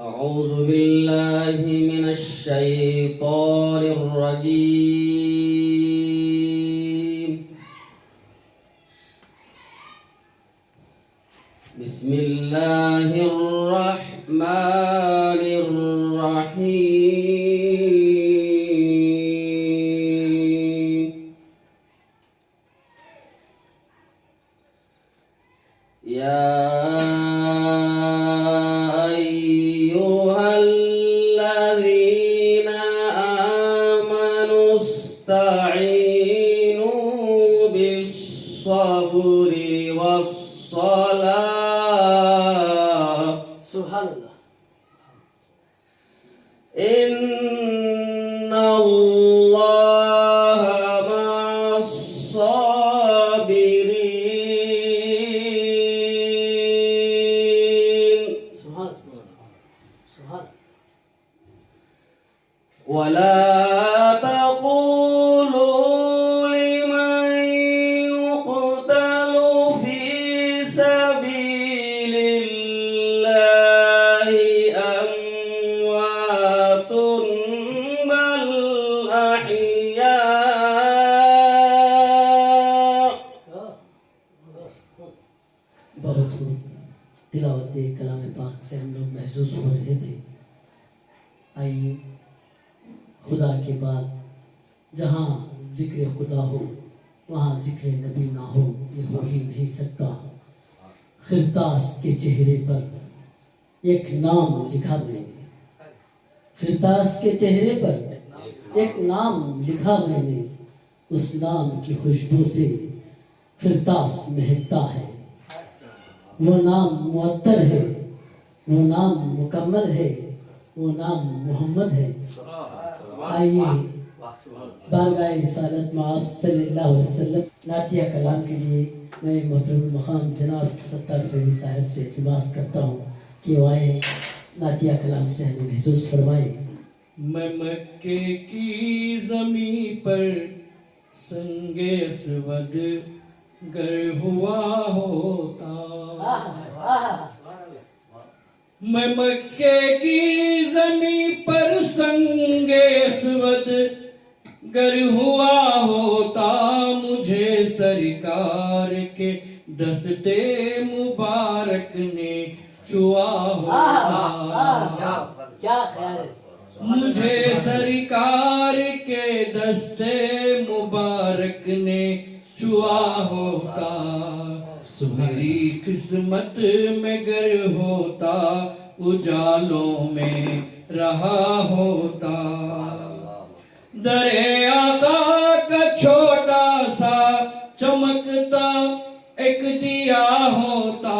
أعوذ بالله من الشيطان الرجيم. بسم الله الرحمن الرحيم. يا أيها الذين آمنوا استعينوا بالصبر والصلاة. سبحان اللہ. إن الله مع الصابرين. سبحان سبحان. ولا تقولوا لمن يقتل في سبيل الله أموات بل أحياء. بہت تلاوت کلام پاک سے ہم لوگ محسوس ہو رہے تھے. آئیے خدا کے بعد جہاں ذکر خدا ہو وہاں ذکر نبی نہ ہو، یہ ہو ہی نہیں سکتا. خرطاس کے چہرے پر ایک نام لکھا میں نے، خرطاس کے چہرے پر ایک نام لکھا میں نے. اس نام کی خوشبو سے خرطاس مہکتا ہے. وہ نام معطر ہے، وہ نام مکمل ہے، وہ نام محمد ہے. آئیے بارگاہ رسالت میں آپ صلی اللہ علیہ وسلم نعتیہ کلام کے لیے میں محترم المقام جناب ستار فیضی صاحب سے التماس کرتا ہوں کہ وہ آئیں نعتیہ کلام سے ہمیں محسوس فرمائیں. میں مکے کی زمین پر سنگ اسود گر ہوا ہوتا، میں مکے کی زمین پر سنگ اسود گر ہوا ہوتا، مجھے سرکار کے دستے مبارک نے چھوا ہوتا. کیا خیال ہے؟ مجھے سرکار کے دستے مبارک نے چھوا ہوتا. میری قسمت میں گر ہوتا، اجالوں میں رہا ہوتا. در آقا کا چھوٹا سا چمکتا ایک دیا ہوتا،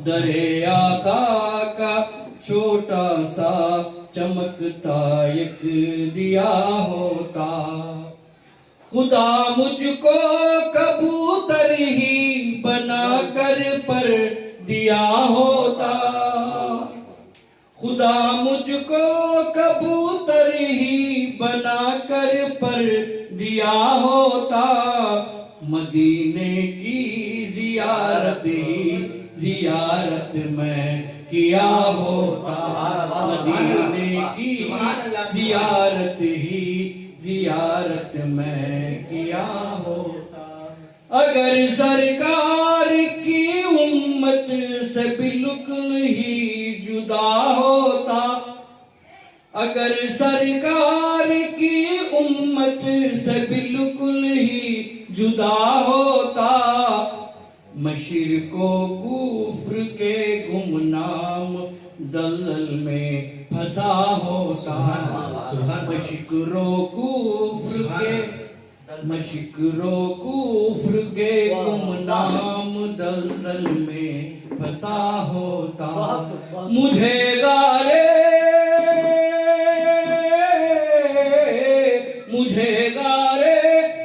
در آقا کا چھوٹا سا چمکتا ایک دیا ہوتا. خدا مجھ کو کبوتر ہی بنا کر پر دیا ہوتا، خدا مجھ کو کبوتر ہی بنا کر پر دیا ہوتا. مدینے کی زیارت ہی زیارت میں کیا ہوتا، مدینے کی زیارت ہی زیارت میں کیا ہوتا. اگر سرکار کی امت سے بالکل ہی جدا ہوتا، اگر سرکار کی امت سے بالکل ہی جدا ہوتا، مشرق و کفر کے گمنام دلدل میں پھنسا ہوتا. مشرق و کفر کے گمنام دلدل میں پھنسا ہوتا. مجھے غارے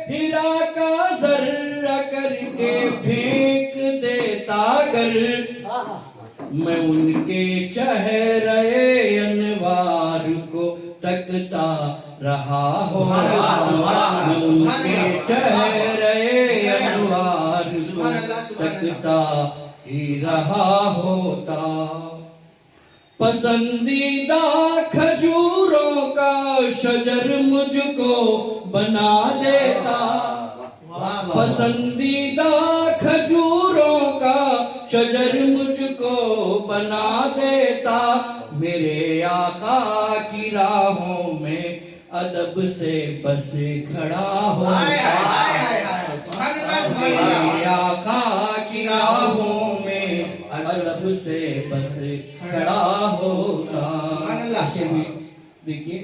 ہیرا کا ذرہ کر کے پھینک دیتا گر، میں ان کے چہرے انوار کو تکتا رہا ہوتا، میں ان کے چہرے انوار کو تکتا ہی رہا ہوتا. پسندیدہ کھجوروں کا شجر مجھ کو بنا دیتا، پسندیدہ کھجوروں کا شجر مجھ کو بنا دیتا، میرے آقا کی راہوں میں ادب سے بس کھڑا ہوتا، میرے آقا کی راہوں میں ادب سے بس کھڑا ہوتا۔ دیکھیے،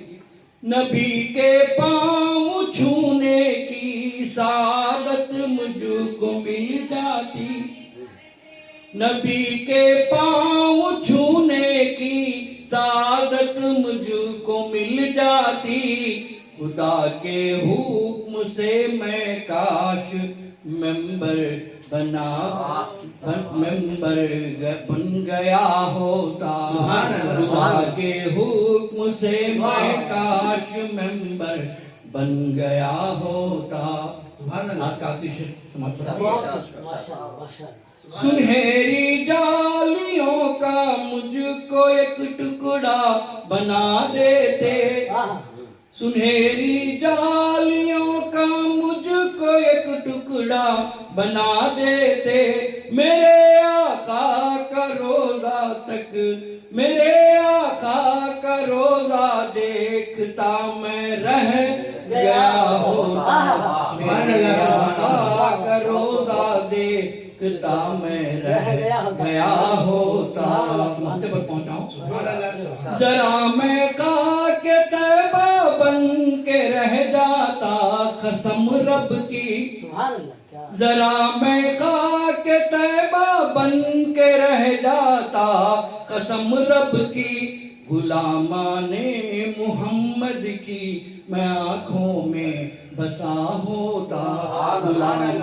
نبی کے پاؤں چھونے کی سعادت مجھ کو مل جاتی، نبی کے پاؤں چھونے کی سعادت مجھ کو مل جاتی، خدا کے حکم سے میں کاش ممبر بن گیا ہوتا، خدا کے حکم سے میں کاش ممبر بن گیا ہوتا۔ آپ کا آخری شعر سماعت فرمائیے۔ سنہری جالیوں کا مجھ کو ایک ٹکڑا بنا دیتے، سنہری جالیوں کا مجھ کو ایک ٹکڑا بنا دیتے، میرے آقا کا روضہ تک، میرے آقا کا روضہ دیکھتا میں رہ گیا ہوتا، میرے آقا کا روضہ دیکھتا میں رہ گیا ہوتا۔ ماتھے پر پہنچاؤں، ذرا میں خاک طیبہ بن کے رہ جاتا قسم رب کی، ذرا میں خاک طیبہ بن کے رہ جاتا قسم رب کی، غلامان محمد کی میں آنکھوں میں بسا ہوتا، غلامان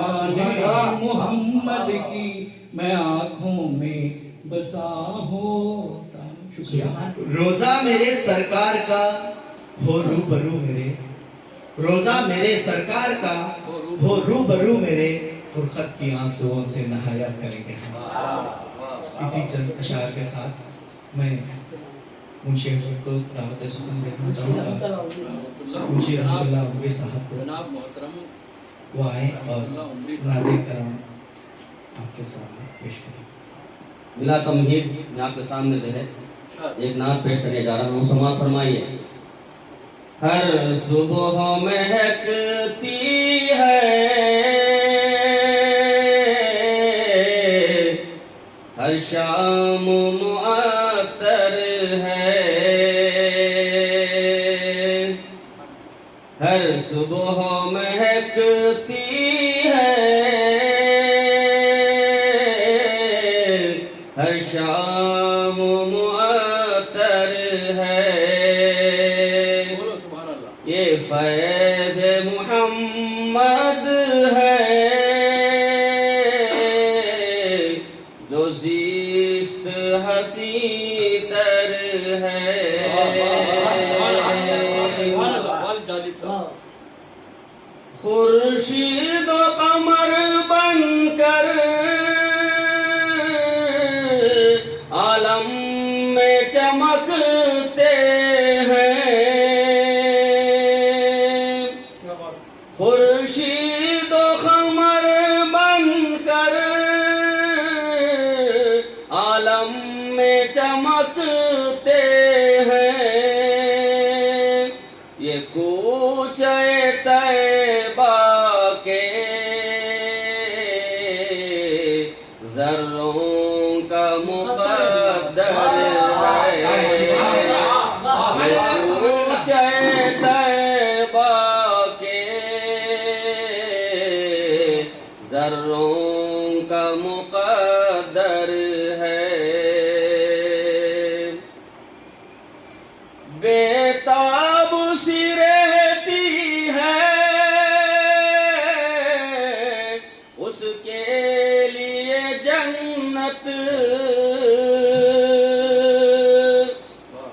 محمد کی میں آنکھوں میں بسا ہوتا۔ شکریہ۔ روزہ میرے سرکار کا ہو روبرو میرے، روزہ میرے سرکار کا ہو روبرو میرے، فرقت کی آنسوؤں سے نہایا کریں گے۔ اسی چند اشعار کے ساتھ میں منشی حضرت کو دعوت سخن دینا چاہوں گا۔ منشی رحمت اللہ عمری صاحب کو وہ آئیں اور نادر کرام آپ کے سامنے پیش کریں۔ بلا تمہید میں آپ کے سامنے جو ہے ایک نعت پیش کرنے جا رہا ہوں، سماعت فرمائیے۔ ہر صبح مہکتی ہے، ہر شام معطر ہے، ہر صبح مہکتی ہے، ہر شام معطر ہے، یہ فیض محمد ہے جو زیست حسی تر ہے، خورشید و قمر بن کر عالم میں چمکتے ہیں، خورشید و قمر بن کر عالم میں چمکتے ہیں، یہ کوچہ طیبہ کے ذروں کا مقدر ہے، یہ کوچہ طیبہ کے ذروں کا مقدر ہے، بےتاب سی رہتی ہے اس کے لیے جنت،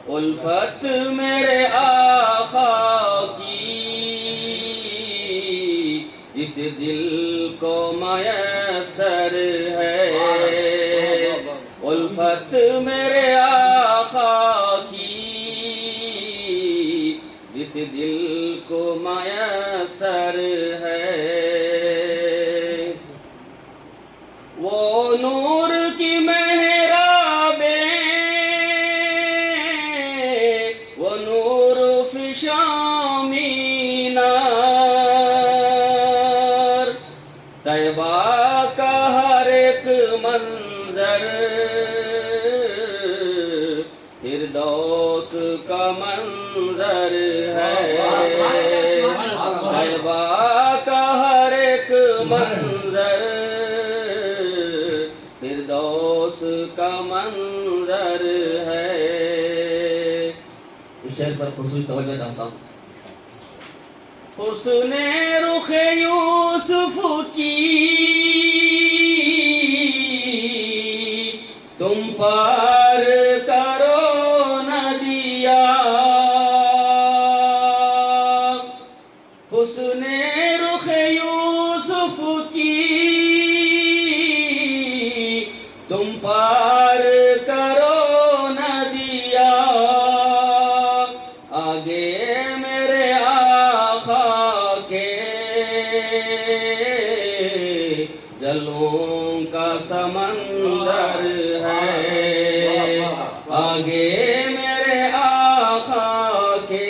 الفت میرے آقا کی جس دل کو میسر ہے، الفت میرے آقا جس دل کو میسر ہے وہ نور کی محرابیں وہ نور فشاں مینار طیبہ کا ہر ایک منظر فردوس کا منظر ہے طیبہ کا ہر ایک منظر فردوس کا منظر ہے. اس شعر پر خصوصی توجہ چاہتا ہوں. حسن رخ یوسف کی تم پار کرو نہ دیا حسن رخ یوسف کی تم پار کرو نہ دیا آگے میرے آقا کے جلووں کا سمندر ہے آگے میرے آقا کے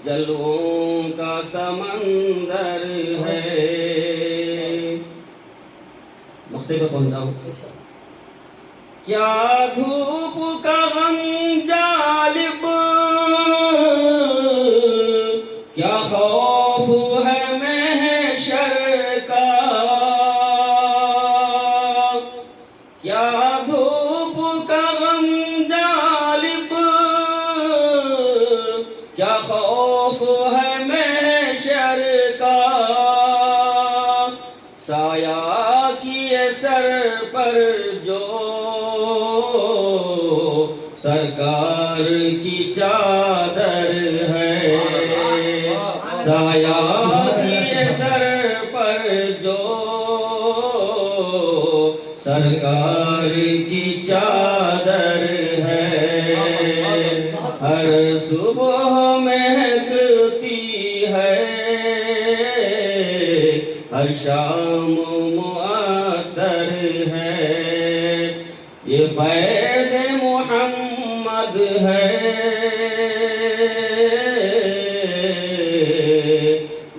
جلووں کا سمندر ہے. نقطے پہ پہنچاؤں. کیا دھوپ کا غم جالب کیا خوف ہے محشر کا کیا دھوپ کا غم جالب کیا خوف ہے محشر کا سایہ کیے سر پر جو سرکار کی چادر ہے سایہ کیے سر پر جو سرکار کی چادر ہے ہر صبح مہکتی ہے ہر شام معطر ہے یہ فیض محمد ہے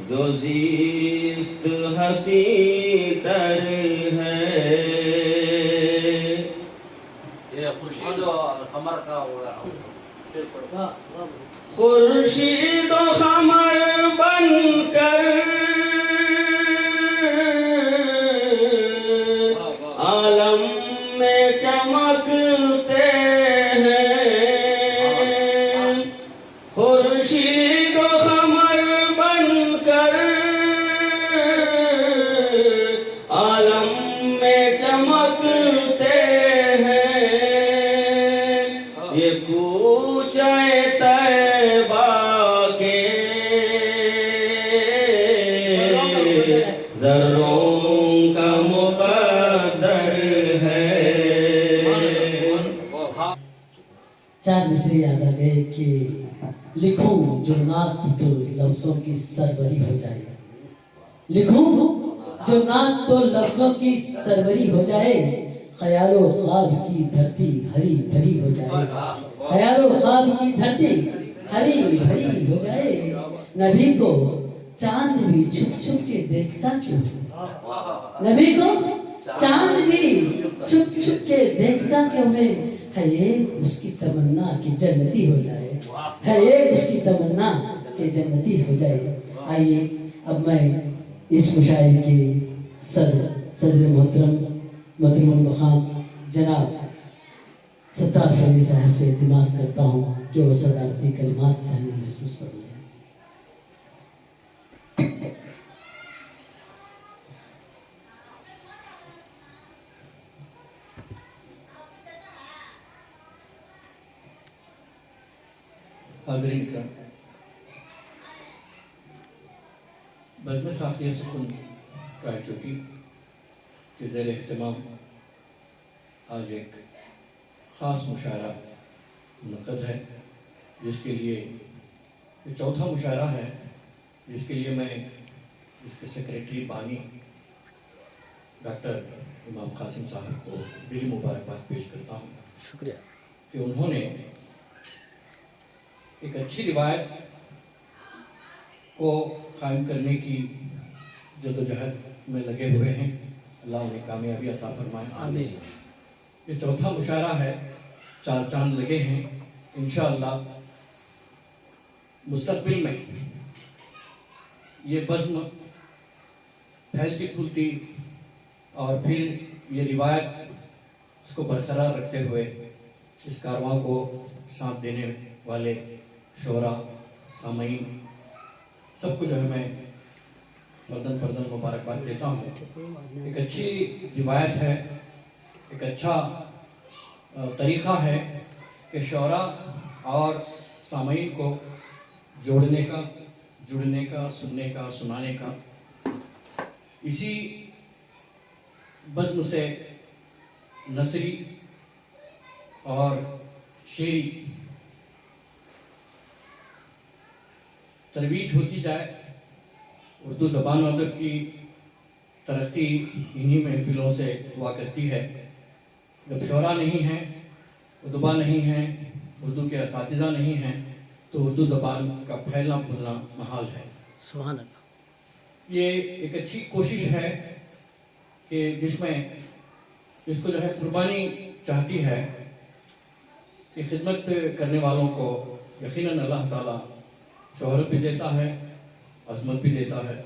جو زیست حسین تر ہے. یہ خورشید و قمر کا شعر پڑھو. خورشید و قمر بن کر عالم میں چمکتے ہیں خورشید و قمر بن کر عالم میں چمکتے ہیں یہ کوچہ طیبہ کے ذروں کا مقدر ہے. چار مصرے یاد آ گئے کہ لکھوں جو نعت تو لفظوں کی سربری ہو جائے لکھوں جو نعت تو لفظوں کی سربری ہو جائے خیال و خواب کی دھرتی ہری بھری ہو جائے خیال و خواب کی دھرتی ہری بھری ہو جائے نبی کو چاند بھی چھپ چھپ کے دیکھتا کیوں نبی کو چاند بھی چھپ چھپ کے دیکھتا کیوں ہے ایک اس کی تمنا کہ جنتی ہو جائے ہے ایک اس کی تمنا کہ جنتی ہو جائے. آئیے اب میں اس مشاعرے کے صدر محترم المقام جناب ستار فیضی صاحب سے التماس کرتا ہوں کہ وہ صدارتی کلمات سے ہمیں محسوس پڑھ لیں. حاضرین کرام بزم ساقیہ سکون رائے چوکی کے زیر اہتمام آج ایک خاص مشاعرہ منعقد ہے جس کے لیے یہ چوتھا مشاعرہ ہے جس کے لیے میں اس کے سیکریٹری بانی ڈاکٹر امام قاسم صاحب کو دلی مبارکباد پیش کرتا ہوں شکریہ کہ انہوں نے ایک اچھی روایت کو قائم کرنے کی جدوجہد میں لگے ہوئے ہیں. اللہ انہیں کامیابی عطا فرمائے. آمین. یہ چوتھا مشاعرہ ہے, 4 چاند لگے ہیں. انشاءاللہ مستقبل میں یہ بزم پھیلتی پھولتی اور پھر یہ روایت اس کو برقرار رکھتے ہوئے اس کارواں کو ساتھ دینے والے شعراء, سامعین سب کو جو ہے میں فردن فردن مبارکباد دیتا ہوں. ایک اچھی روایت ہے, ایک اچھا طریقہ ہے کہ شعراء اور سامعین کو جوڑنے کا, جڑنے کا, سننے کا, سنانے کا. اسی بزم سے نثری اور شعری ترویج ہوتی جائے. اردو زبان و ادب کی ترقی انہی محفلوں سے ہوا کرتی ہے. جب شعراء نہیں ہیں, ادبا نہیں ہیں, اردو کے اساتذہ نہیں ہیں, تو اردو زبان کا پھیلنا پھولنا محال ہے. سبحان اللہ. یہ ایک اچھی کوشش ہے کہ جس میں اس کو جو ہے قربانی چاہتی ہے کہ خدمت کرنے والوں کو یقیناً اللہ تعالیٰ شہرت بھی دیتا ہے, عظمت بھی دیتا ہے,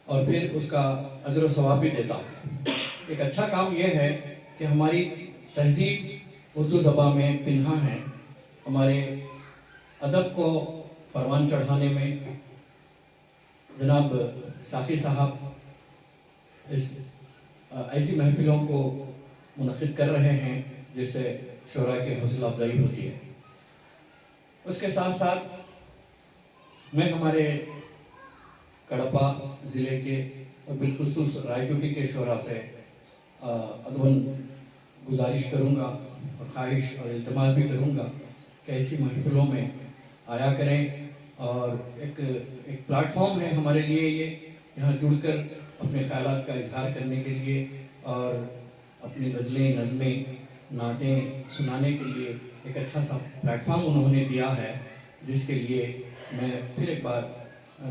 اور پھر اس کا اجر و ثواب بھی دیتا ہے. ایک اچھا کام یہ ہے کہ ہماری تہذیب اردو زبان میں پنہاں ہے. ہمارے ادب کو پروان چڑھانے میں جناب ساقی صاحب ایسی محفلوں کو منعقد کر رہے ہیں جس سے شعراء کی حوصلہ افزائی ہوتی ہے. اس کے ساتھ ساتھ میں ہمارے کڑپا ضلع کے اور بالخصوص رائے چوکی کے شعراء سے ادباً گزارش کروں گا اور خواہش اور التماس بھی کروں گا کہ ایسی محفلوں میں آیا کریں. اور ایک پلیٹ فارم ہے ہمارے لیے یہ, یہاں جڑ کر اپنے خیالات کا اظہار کرنے کے لیے اور اپنی غزلیں, نظمیں, نعتیں سنانے کے لیے ایک اچھا سا پلیٹ فارم انہوں نے دیا ہے, جس کے لیے میں پھر ایک بار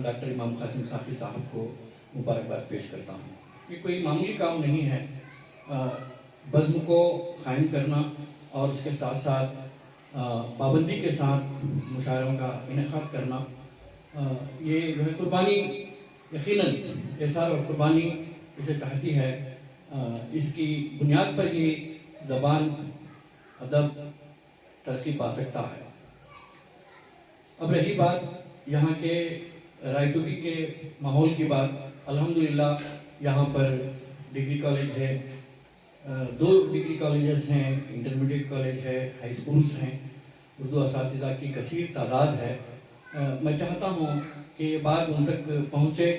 ڈاکٹر امام قاسم ساقی صاحب کو مبارکباد پیش کرتا ہوں. یہ کوئی معمولی کام نہیں ہے. بزم کو قائم کرنا اور اس کے ساتھ ساتھ پابندی کے ساتھ مشاعروں کا انعقاد کرنا, یہ جو ہے قربانی یقیناً احسان اور قربانی اسے چاہتی ہے. اس کی بنیاد پر ہی زبان, ادب ترقی پا سکتا ہے. اب رہی بات یہاں کے رائے چوکی کے ماحول کی بات, الحمدللہ یہاں پر ڈگری کالج ہے, 2 ڈگری کالجز ہیں, انٹرمیڈیٹ کالج ہے, ہائی اسکولز ہیں, اردو اساتذہ کی کثیر تعداد ہے. میں چاہتا ہوں کہ یہ بات ان تک پہنچے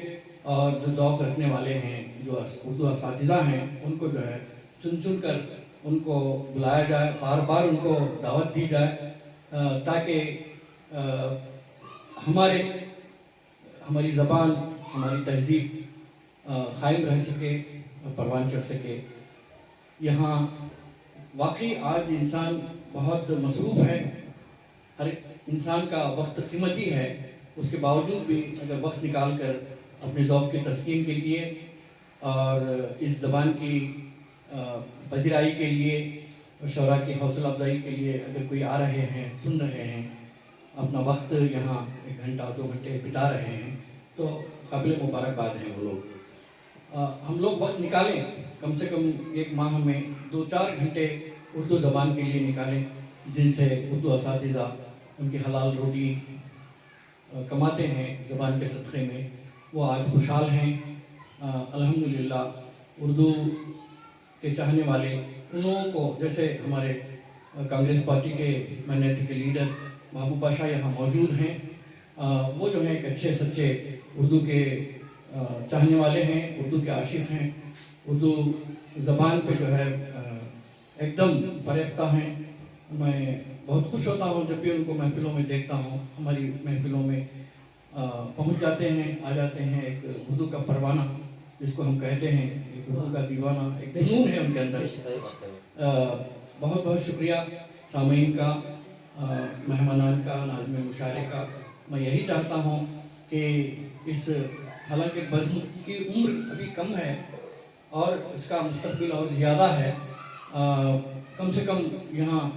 اور جو ذوق رکھنے والے ہیں, جو اردو اساتذہ ہیں, ان کو جو ہے چن چن کر ان کو بلایا جائے, بار بار ان کو دعوت دی جائے, تاکہ ہماری زبان, ہماری تہذیب قائم رہ سکے, پروان چڑھ سکے. یہاں واقعی آج انسان بہت مصروف ہے, ہر انسان کا وقت قیمتی ہے. اس کے باوجود بھی اگر وقت نکال کر اپنے ذوق کی تسکین کے لیے اور اس زبان کی پذیرائی کے لیے, شعراء کی حوصلہ افزائی کے لیے اگر کوئی آ رہے ہیں, سن رہے ہیں, اپنا وقت یہاں 1 گھنٹہ 2 گھنٹے بتا رہے ہیں, تو قابل مبارکباد ہیں وہ لوگ. ہم لوگ وقت نکالیں, کم سے کم 1 ماہ میں 2-4 گھنٹے اردو زبان کے لیے نکالیں, جن سے اردو اساتذہ ان کی حلال روٹی کماتے ہیں زبان کے صدقے میں. وہ آج خوشحال ہیں. الحمدللہ اردو کے چاہنے والے ان لوگوں کو, جیسے ہمارے کانگریس پارٹی کے مائنارٹی کے لیڈر محبوب بادشاہ یہاں موجود ہیں, وہ جو ہیں ایک اچھے سچے اردو کے چاہنے والے ہیں, اردو کے عاشق ہیں, اردو زبان پہ جو ہے ایک دم فریفتہ ہیں. میں بہت خوش ہوتا ہوں جب بھی ان کو محفلوں میں دیکھتا ہوں. ہماری محفلوں میں پہنچ جاتے ہیں, آ جاتے ہیں. ایک اردو کا پروانہ جس کو ہم کہتے ہیں, ایک اردو کا دیوانہ, ایک جنون ہے ان کے اندر. بہت بہت شکریہ سامعین کا, مہمانان کا, ناظم مشاعرے کا. میں یہی چاہتا ہوں کہ اس حالانکہ بزم کی عمر ابھی کم ہے اور اس کا مستقبل اور زیادہ ہے, کم سے کم یہاں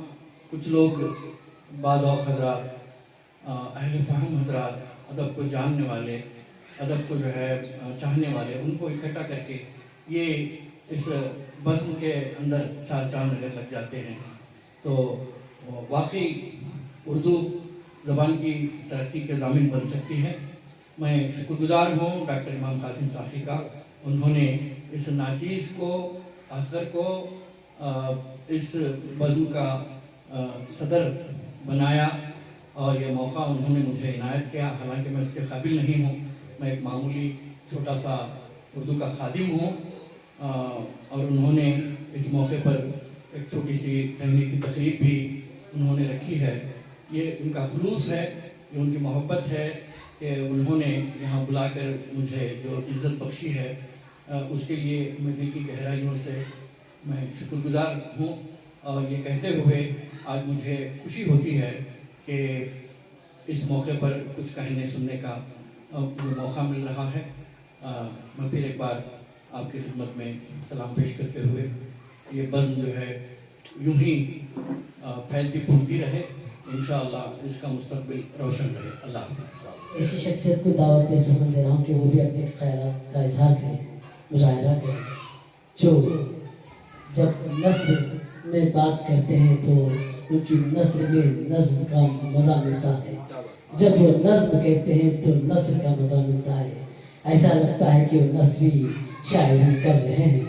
کچھ لوگ بعض اوقات حضرات, اہل فہم حضرات, ادب کو جاننے والے, ادب کو جو ہے چاہنے والے, ان کو اکٹھا کر کے یہ اس بزم کے اندر چار چاند لگ جاتے ہیں. تو واقعی اردو زبان کی ترقی کے ضامن بن سکتی ہے. میں شکر گزار ہوں ڈاکٹر امام قاسم صافی کا. انہوں نے اس ناچیز کو, اختر کو اس بزم کا صدر بنایا اور یہ موقع انہوں نے مجھے عنایت کیا. حالانکہ میں اس کے قابل نہیں ہوں, میں ایک معمولی چھوٹا سا اردو کا خادم ہوں, اور انہوں نے اس موقع پر ایک چھوٹی سی تہنیتی تقریب بھی انہوں نے رکھی ہے. یہ ان کا خلوص ہے, یہ ان کی محبت ہے کہ انہوں نے یہاں بلا کر مجھے جو عزت بخشی ہے, اس کے لیے میں دل کی گہرائیوں سے میں شکر گزار ہوں. اور یہ کہتے ہوئے آج مجھے خوشی ہوتی ہے کہ اس موقع پر کچھ کہنے سننے کا مجھے موقع مل رہا ہے. میں پھر ایک بار آپ کی خدمت میں سلام پیش کرتے ہوئے, یہ بزم جو ہے یوں ہی پھیلتی پھولتی رہے, انشاءاللہ اس کا مستقبل روشن رہے. اللہ حافظ. ایسی شخصیت کو دعوت سمجھ دے رہا ہوں کہ وہ بھی اپنے خیالات کا اظہار کریں, مظاہرہ کریں, جو جب نثر میں بات کرتے ہیں تو ان کی نثر میں نظم کا مزہ ملتا ہے, جب وہ نظم کہتے ہیں تو نثر کا مزہ ملتا ہے. ایسا لگتا ہے کہ وہ نثری شاعری کر رہے ہیں,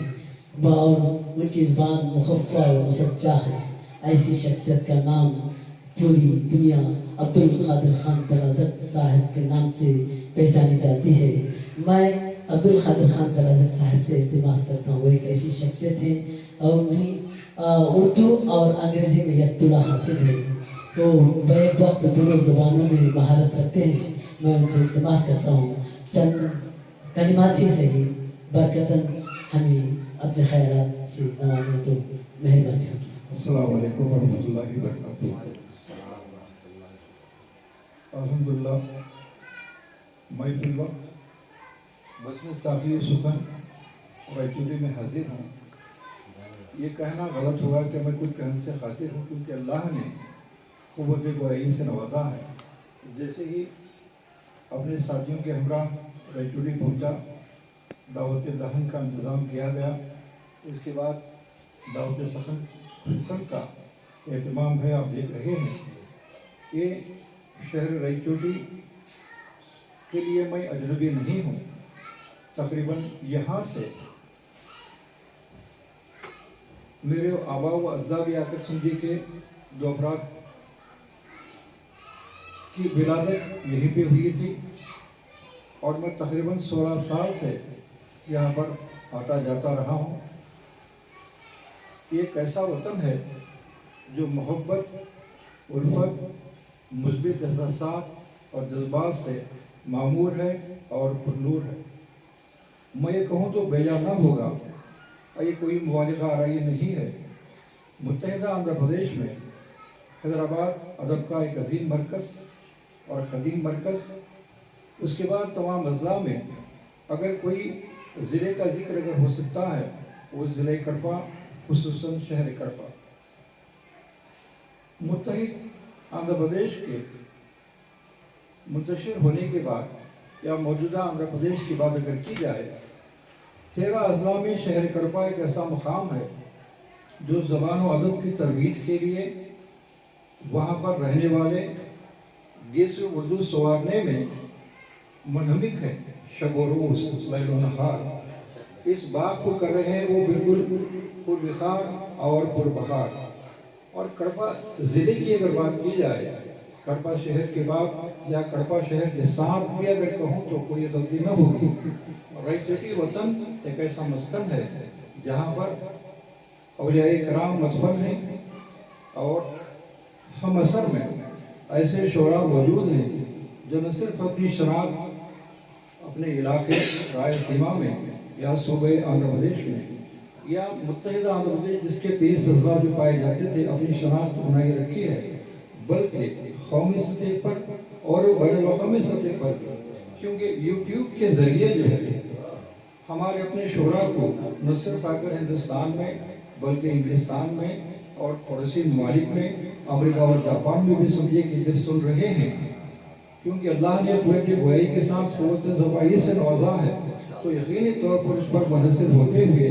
اور ان کی زبان مخفہ اور مسجع ہے. ایسی شخصیت کا نام پوری دنیا عبد القادر خان طلازت صاحب کے نام سے پہچانی جاتی ہے. میں عبد القادر خان طلازت صاحب سے التماس کرتا ہوں, وہ ایک ایسی شخصیت ہے اور انہیں اردو اور انگریزی میں یکطلا حاصل ہے. تو بیک وقت دونوں زبانوں میں مہارت رکھتے ہیں. میں ان سے التماس کرتا ہوں چند کلمات ہی صحیح برکتاً ہمیں اپنے خیالات سے نوازیں تو مہربانی ہوگی. السلام علیکم ورحمۃ اللہ وبرکاتہ. الحمدللہ میں فی الوقت بزم صافی سخن رائچوری میں حاضر ہوں. یہ کہنا غلط ہوگا کہ میں کچھ کہنے سے قاصر ہوں, کیونکہ اللہ نے قوت گوئی سے نوازا ہے. جیسے ہی اپنے ساتھیوں کے ہمراہ رائچوری پہنچا, دعوت دہن کا انتظام کیا گیا. اس کے بعد دعوت سخن کا اہتمام ہے. آپ دیکھ رہے ہیں کہ شہر رائچوٹی کے لیے میں اجنبی نہیں ہوں. تقریباً یہاں سے میرے آبا و اجداد آ کر سمجھے کہ دو افراد کی ولادت یہیں پہ ہوئی تھی, اور میں تقریباً 16 سال سے یہاں پر آتا جاتا رہا ہوں. یہ ایک ایسا وطن ہے جو محبت, الفت, مثبت احساسات اور جذبات سے معمور ہے اور پرنور ہے. میں یہ کہوں تو بیجا نہ ہوگا, یہ کوئی مبالغہ آرائی نہیں ہے. متحدہ آندھرا پردیش میں حیدرآباد ادب کا ایک عظیم مرکز اور قدیم مرکز. اس کے بعد تمام اضلاع میں اگر کوئی ضلع کا ذکر اگر ہو سکتا ہے وہ ضلع کڑپا, خصوصاً شہر کڑپا. متحد آندھرا پردیش کے منتشر ہونے کے بعد یا موجودہ آندھرا پردیش کی بات اگر کی جائے, 13 اضلاع میں شہر کڑپا ایک ایسا مقام ہے جو زبان و ادب کی ترویج کے لیے وہاں پر رہنے والے گیس اردو سنوارنے میں منہمک ہے. شب و روز, لیل و نہار اس بات کو کر رہے ہیں وہ بالکل پربخار اور پربہار. اور کڑپا ضلع کی اگر بات کی جائے, کڑپا شہر کے بعد یا کڑپا شہر کے ساتھ بھی اگر کہوں تو کوئی غلطی نہ ہوگی. رائچوٹی وطن ایک ایسا مسکن ہے جہاں پر اولیاء کرام مدفن ہیں, اور हम असर में ऐसे शोरा मौजूद हैं जो न सिर्फ अपनी शनाख्त अपने इलाके रायलसीमा में या सूबे आंध्र प्रदेश में या मुत्तहिदा आंध्र प्रदेश जिसके 30 अज़ला जो पाए जाते थे अपनी शनाख्त बनाई रखी है, बल्कि कौमी सतह पर और बैनुल-अक़वामी सतह पर, क्योंकि यूट्यूब के ज़रिए जो है हमारे अपने शोरा को न सिर्फ आकर हिंदुस्तान में बल्कि इंग्लिस्तान में और पड़ोसी ममालिक में, अमेरिका और जापान में भी समझे कि जब सुन रहे हैं, क्योंकि अल्लाह ने क़ुव्वत गोयाई के साथ क़ुव्वत ज़बानी से नवाजा है, तो यकीनी तौर पर उस पर मुनहसिर होते हुए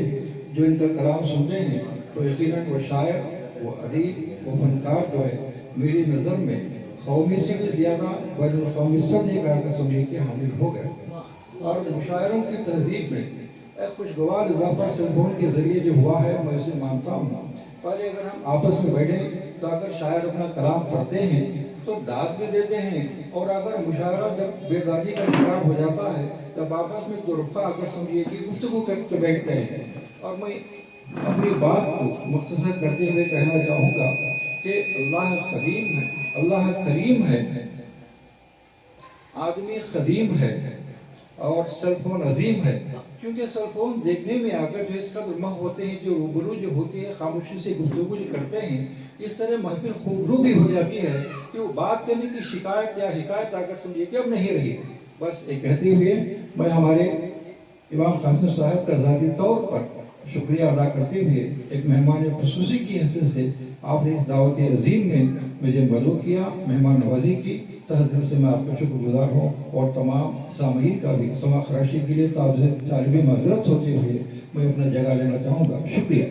जो इनका कलाम सुनते हैं तो यकीनन वो शायर, वो अदीब, वो फनकार जो है मेरी नज़र में कौमी से भी ज़्यादा बैनुल-अक़वामी सतह का समझे के हामिल हो गए। और मुशायरों की तहजीब में एक खुशगवार इजाफा सेलफोन के ज़रिए जो हुआ है मैं उसे मानता हूँ। पहले अगर हम आपस में बैठे तो अगर शायर अपना कलाम पढ़ते हैं तो दाद भी देते हैं, और अगर मुशायरा जब बेदागी का शिकार हो जाता है तब आपस में दुरुफ़ा आकर समझिए कि गुफ्तगू करके बैठते हैं। और मैं अपनी बात को मुख्तसर करते हुए कहना चाहूँगा कि अल्लाह करीम है, अल्लाह करीम है, आदमी खदीम है और सेलफोन अजीम है। क्योंकि सेलफोन देखने में आकर जो इस कदर मह होते हैं, जो रूबरू जो होती है, खामोशी से गुफ्तगू जो करते हैं, इस तरह महफिल खूबरू भी हो जाती है कि वो बात करने की शिकायत या हिकायत आकर समझिए कि अब नहीं रही। बस ये कहते हुए मैं हमारे इमाम कासिम साहब का ज़ाती तौर पर शुक्रिया अदा करते हुए एक मेहमान ख़ुसूसी की हैसियत से आपने इस दावत अजीम में मुझे मदऊ किया, मेहमान नवाजी की, तहे दिल से मैं आपका शुक्रगुजार हूँ। और तमाम सामीन का भी समा खराशी के लिए तालिबी माजरत होते हुए मैं अपना जगह लेना चाहूँगा। शुक्रिया।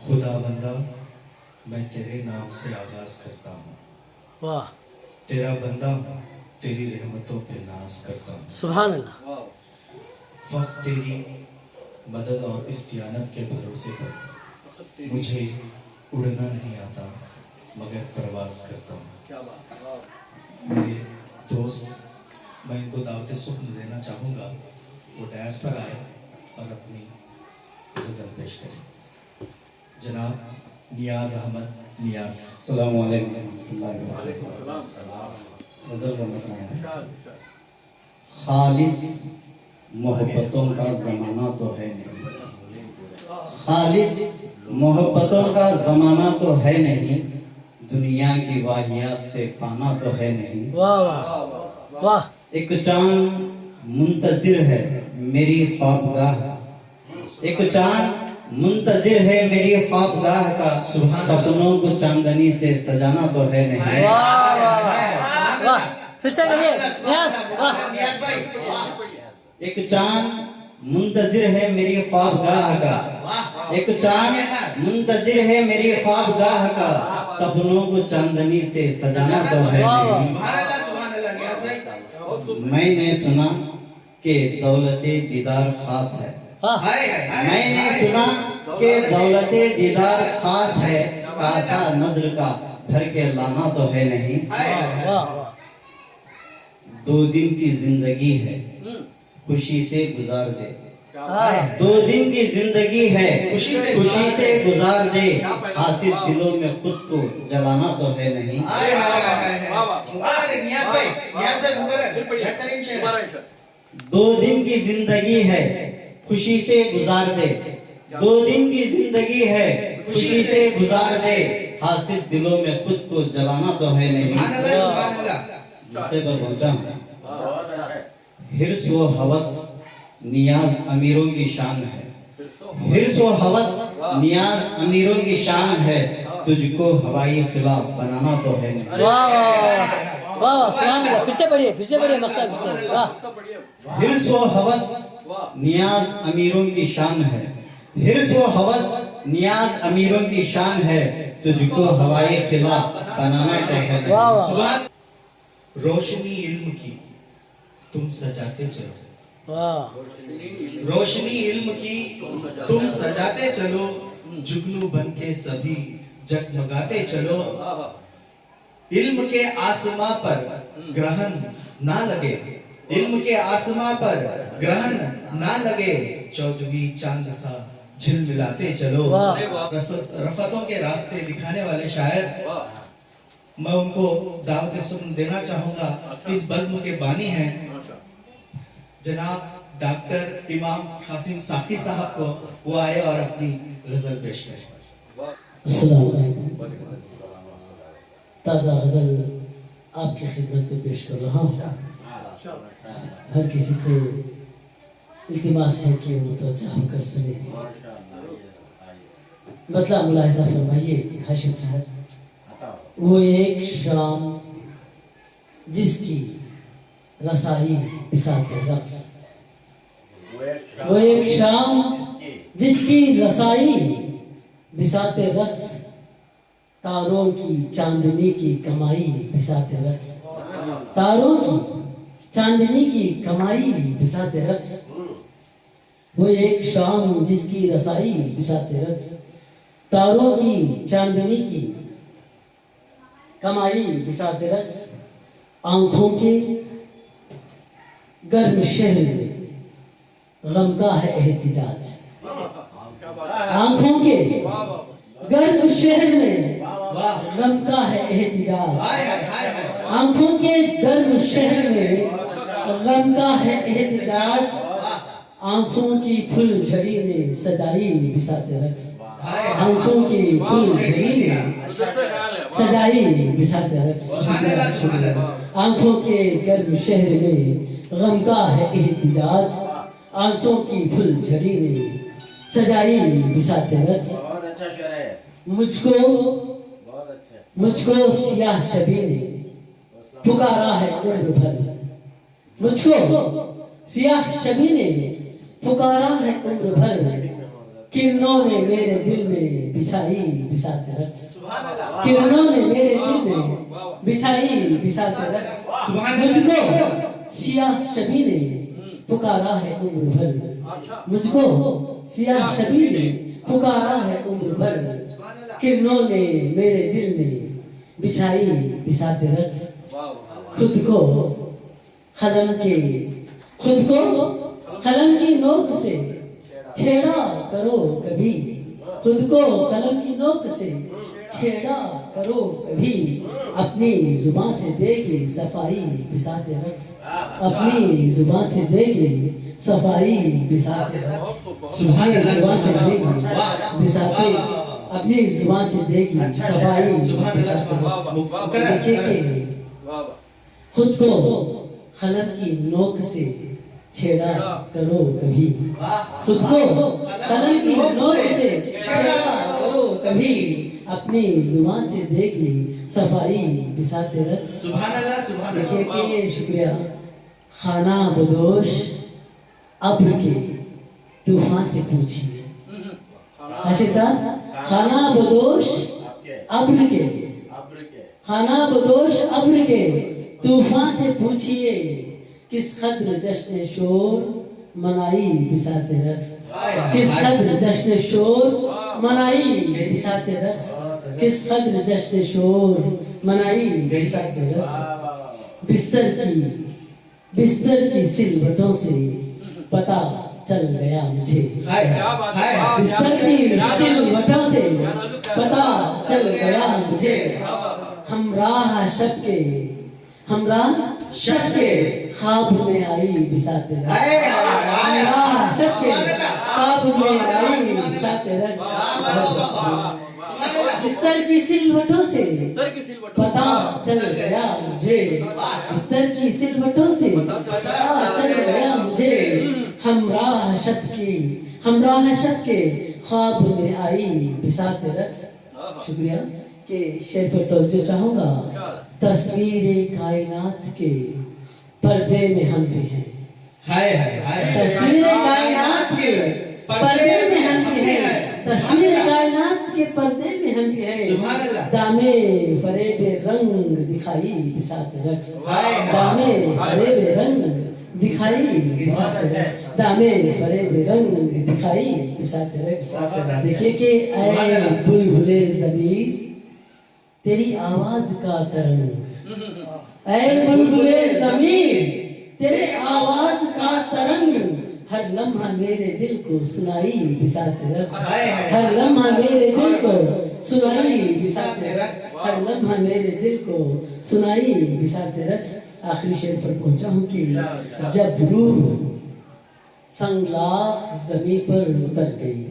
खुदा बंदा मैं तेरे नाम से आगाज करता हूँ, वाह, तेरा बंदा हूँ, तेरी रहमतों पे नाज करता हूँ। सुभान अल्लाह। वक्त तेरी मदद और इस्तियानत के भरोसे पर मुझे उड़ना नहीं आता मगर परवाज करता हूँ। मेरे दोस्त, मैं इनको दावत सुख्न देना चाहूँगा, वो डैश पर आए और अपनी गज़ल पेश करें। जनाब नियाज अहमद नियाज। अस्सलामु अलैकुम रहमतुल्लाहि व बरकातहू। गज़ल का मतलब है खालिस मोहब्बतों का ज़माना तो है नहीं, खालिस मोहब्बतों का ज़माना तो है नहीं, दुनिया की वाहियात से पाना तो है नहीं। वाह वाह वाह। एक चांद मुंतजिर है मेरी ख्वाबगाह, एक चांद मुंतजिर है मेरी ख्वाबगाह का, सपनों को चांदनी से सजाना तो है नहीं। वाह वाह वाह, फिर से कहिए नियाज। वाह। एक चांद मुंतजिर है मेरी ख्वाबगाह का, एक चांद मुंतजिर है मेरी ख्वाबगाह का, सपनों को चांदनी से सजाना तो है नहीं। मैंने सुना कि दौलते दीदार खास है, मैंने सुना कि दौलते दीदार खास है, कासा नजर का भर के लाना तो है नहीं। दो दिन की जिंदगी है खुशी से गुजार दे, दो दिन की जिंदगी है खुशी से गुजार दे, हासिल दिलों में खुद को जलाना तो है नहीं। दो दिन की जिंदगी है खुशी से गुजार दे, दो दिन की जिंदगी है खुशी से गुजार दे, हासिल दिलों में खुद को जलाना तो है नहीं। पर पहुंचा हिर्स व हवस नियाज अमीरों की शान है, हिर्स व हवस नियाज अमीरों की शान है, तुझको हवाई खिलाफ बनाना तो है नहीं। वाह वाह, सुभान अल्लाह। फिर से पढ़िए मक्ता फिर से। वाह। हिर्स व हवस नियाज अमीरों की शान है, हिर्स व हवस नियाज अमीरों की शान है, तुझको हवाई खिलाफ बनाना तो है नहीं। वाह वाह। रोशनी इल्म की तुम सजाते चलो, वाह। रोशनी इल्म की तुम सजाते चलो, जुगनू बन के सभी जगमगाते चलो, इल्म के आसमां पर ग्रहण ना लगे, इल्म के आसमां पर ग्रहण ना लगे, 14वीं चांद सा झिलमिलाते चलो। रफतों के रास्ते दिखाने वाले शायर मैं उनको दावत सुन देना चाहूंगा। इस बज़्म के बानी हैं जनाब डॉक्टर इमाम कासिम साकी साहब को, वो आए और अपनी गजल पेश करें। अस्सलाम वालेकुम। ताज़ा गजल आपकी खिदमत में पेश कर रहा हूँ। हर किसी से इल्तिमास है कि मुतवज्जा होकर सुने। मतलब मुलाहिज़ा फरमाइए हाशिम साहब। वो एक शाम जिसकी रसाई बिसाते रक्स, वो एक शाम जिसकी रसाई बिसाते रक्स, तारों की चांदनी की कमाई बिसाते रक्स, तारों की चांदनी की कमाई बिसाते रक्स। वो एक शाम जिसकी रसाई बिसाते रक्स, तारों की चांदनी की कमाई बिसाते रक्स। आंखों के गर्म शहर में गम का है एहतिजाज, आंखों के गर्म शहर में गम का है एहतिजाज, आंखों के गर्म शहर में गम का है एहतिजाज। आंसुओं की फुल झड़ी ने सजाई बिसाते रक्स, आंसुओं की फुल झड़ी ने सजाई बिसाते रक्स। आंखों के गर्म शहर में गम का है एहतिजाज, आंसुओं की फुल झड़ी ने सजाई बिसाते रक्स। मुझको सियाह शबी ने पुकारा है उम्र भर, मुझको सियाह शबी ने पुकारा है उम्र भर। किरणों ने मेरे दिल में बिछाई बिसाते रक्स, किरणों ने मेरे दिल में बिछाई बिसाते रक्स। मुझको सियाह शबी ने पुकारा है उम्र भर, मुझको सियाह शबी ने पुकारा है उम्र भर। किरणों ने मेरे दिल में बिछाई बिसाते रक्स। खुद को कलम की नोक से छेड़ा करो कभी, खुद को कलम की नोक से छेड़ा करो कभी। अपनी जुबान से देगी सफाई बिसाते रक्स, अपनी जुबान से देगी सफाई बिसाते रक्स। अपनी जुबान से देगी बिसाते, अपनी जुबान से देगी सफाई बिसाते रक्स। देखिए कि खुद को कलम की नोक से छेड़ा करो कभी, खुद को कलम की नोक से छेड़ा करो कभी। अपनी जुबान से देगी सफाई बिसाते रक्स। सुभान अल्लाह, सुभान अल्लाह। देखिए कि शुक्रिया। खाना बदोश अब्र के तूफान से पूछिए, हाशिम साहब, खाना बदोश अब्र के, खाना बदोश अब्र के तूफान से पूछिए, किस कद्र जश्न शोर मनाई बिसाते रक्स, किस कद्र जश्न शोर मनाई बिसाते रक्स, किस कद्र जश्न शोर मनाई बिसाते रक्स। बिस्तर की सिलवटों से पता चल गया मुझे, बिस्तर की सिलवटों से पता चल गया मुझे। हमराह शब के ख्वाब में आई बिसाते रक्स, हमराह शब के ख्वाब में आई बिसाते रक्स। बिस्तर की सिलवटों से पता चल गया मुझे, बिस्तर की सिलवटों से पता चल गया मुझे। हमराह शब के ख्वाब में आई बिसाते रक्स। शुक्रिया के शेर पर तवज्जो चाहूंगा। तस्वीर कायनात के पर्दे में हम भी हैं, हाय हाय हाय। तस्वीर कायनात के पर्दे में हम भी हैं, तस्वीर कायनात के पर्दे में हम भी हैं। सुभान अल्लाह। दामे फरेबे रंग दिखाई बिसाते रक्स, दामे फरेबे रंग दिखाई बिसाते रक्स, दामे फरेबे रंग दिखाई बिसाते रक्स। देखिए कि ऐ बुलबुले ज़मीर तेरी आवाज का तरंग, ऐ बुलबुले ज़मीर तेरे आवाज का तरंग ہر لمحہ میرے دل کو سنائی بساط رقص ہائے ہائے ہر لمحہ میرے دل کو سنائی بساط رقص ہر لمحہ میرے دل کو سنائی بساط رقص آخری شعر پر پہنچا ہوں کہ جب روح سنگلاخ زمین پر اتر گئی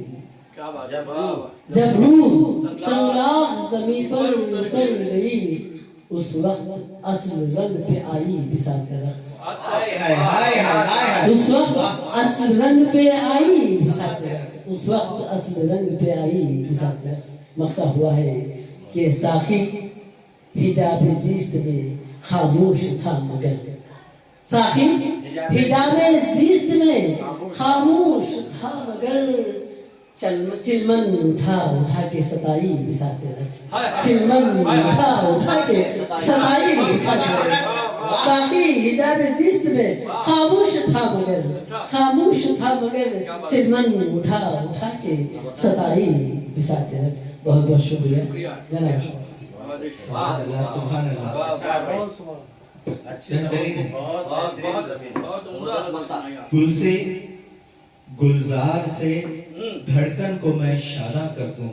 کیا بات ہے، واہ واہ۔ جب روح سنگلاخ زمین پر اتر گئی اس وقت اصل رنگ پہ آئی بساط رقص ہائے ہائے ہائے ہائے ہائے اس وقت اصل رنگ پہ آئی بساط رقص اس وقت اصل رنگ پہ آئی بساط رقص مفتہ ہوا ہے کہ ساقی حجاب زیست میں خاموش تھا مگر ساقی حجاب زیست میں خاموش تھا مگر چلمن اٹھا کے ستائی بساط رقص چلمن اٹھا کے ستائی بساط رقص ساقی حجاب زیست میں خاموش تھا مگر چلمن اٹھا کے ستائی بساط رقص بہت بہت شکریہ جناب سبحان اللہ سبحان اللہ بہترین گل سے گلزار سے دھڑکن کو میں شاداں کر دوں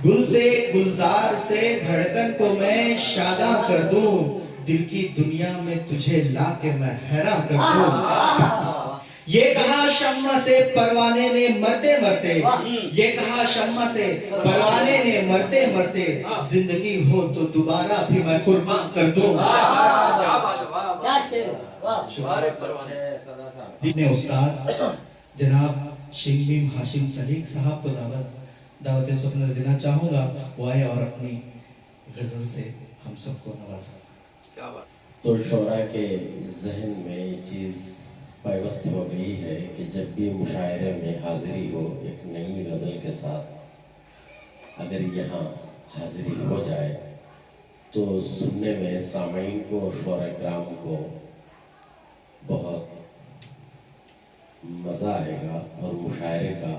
گل سے گلزار سے دھڑکن کو میں شاداں کر دوں دل کی دنیا میں تجھے لا کے میں حیران کر دوں یہ کہا شمع سے پروانے نے مرتے مرتے یہ کہا شمع سے پروانے نے مرتے مرتے زندگی ہو تو دوبارہ بھی میں قربان کر دوں اپنے استاد جناب شنگیم ہاشم طریق صاحب کو دعوت سخن دینا چاہوں گا وہ آئے اور اپنی غزل سے ہم سب کو نوازا تو شعراء کے ذہن میں یہ چیز پیوست ہو گئی ہے کہ جب بھی مشاعرے میں حاضری ہو ایک نئی غزل کے ساتھ اگر یہاں حاضری ہو جائے تو سننے میں سامعین کو شعراء کرام کو بہت مزہ آئے گا اور مشاعرے کا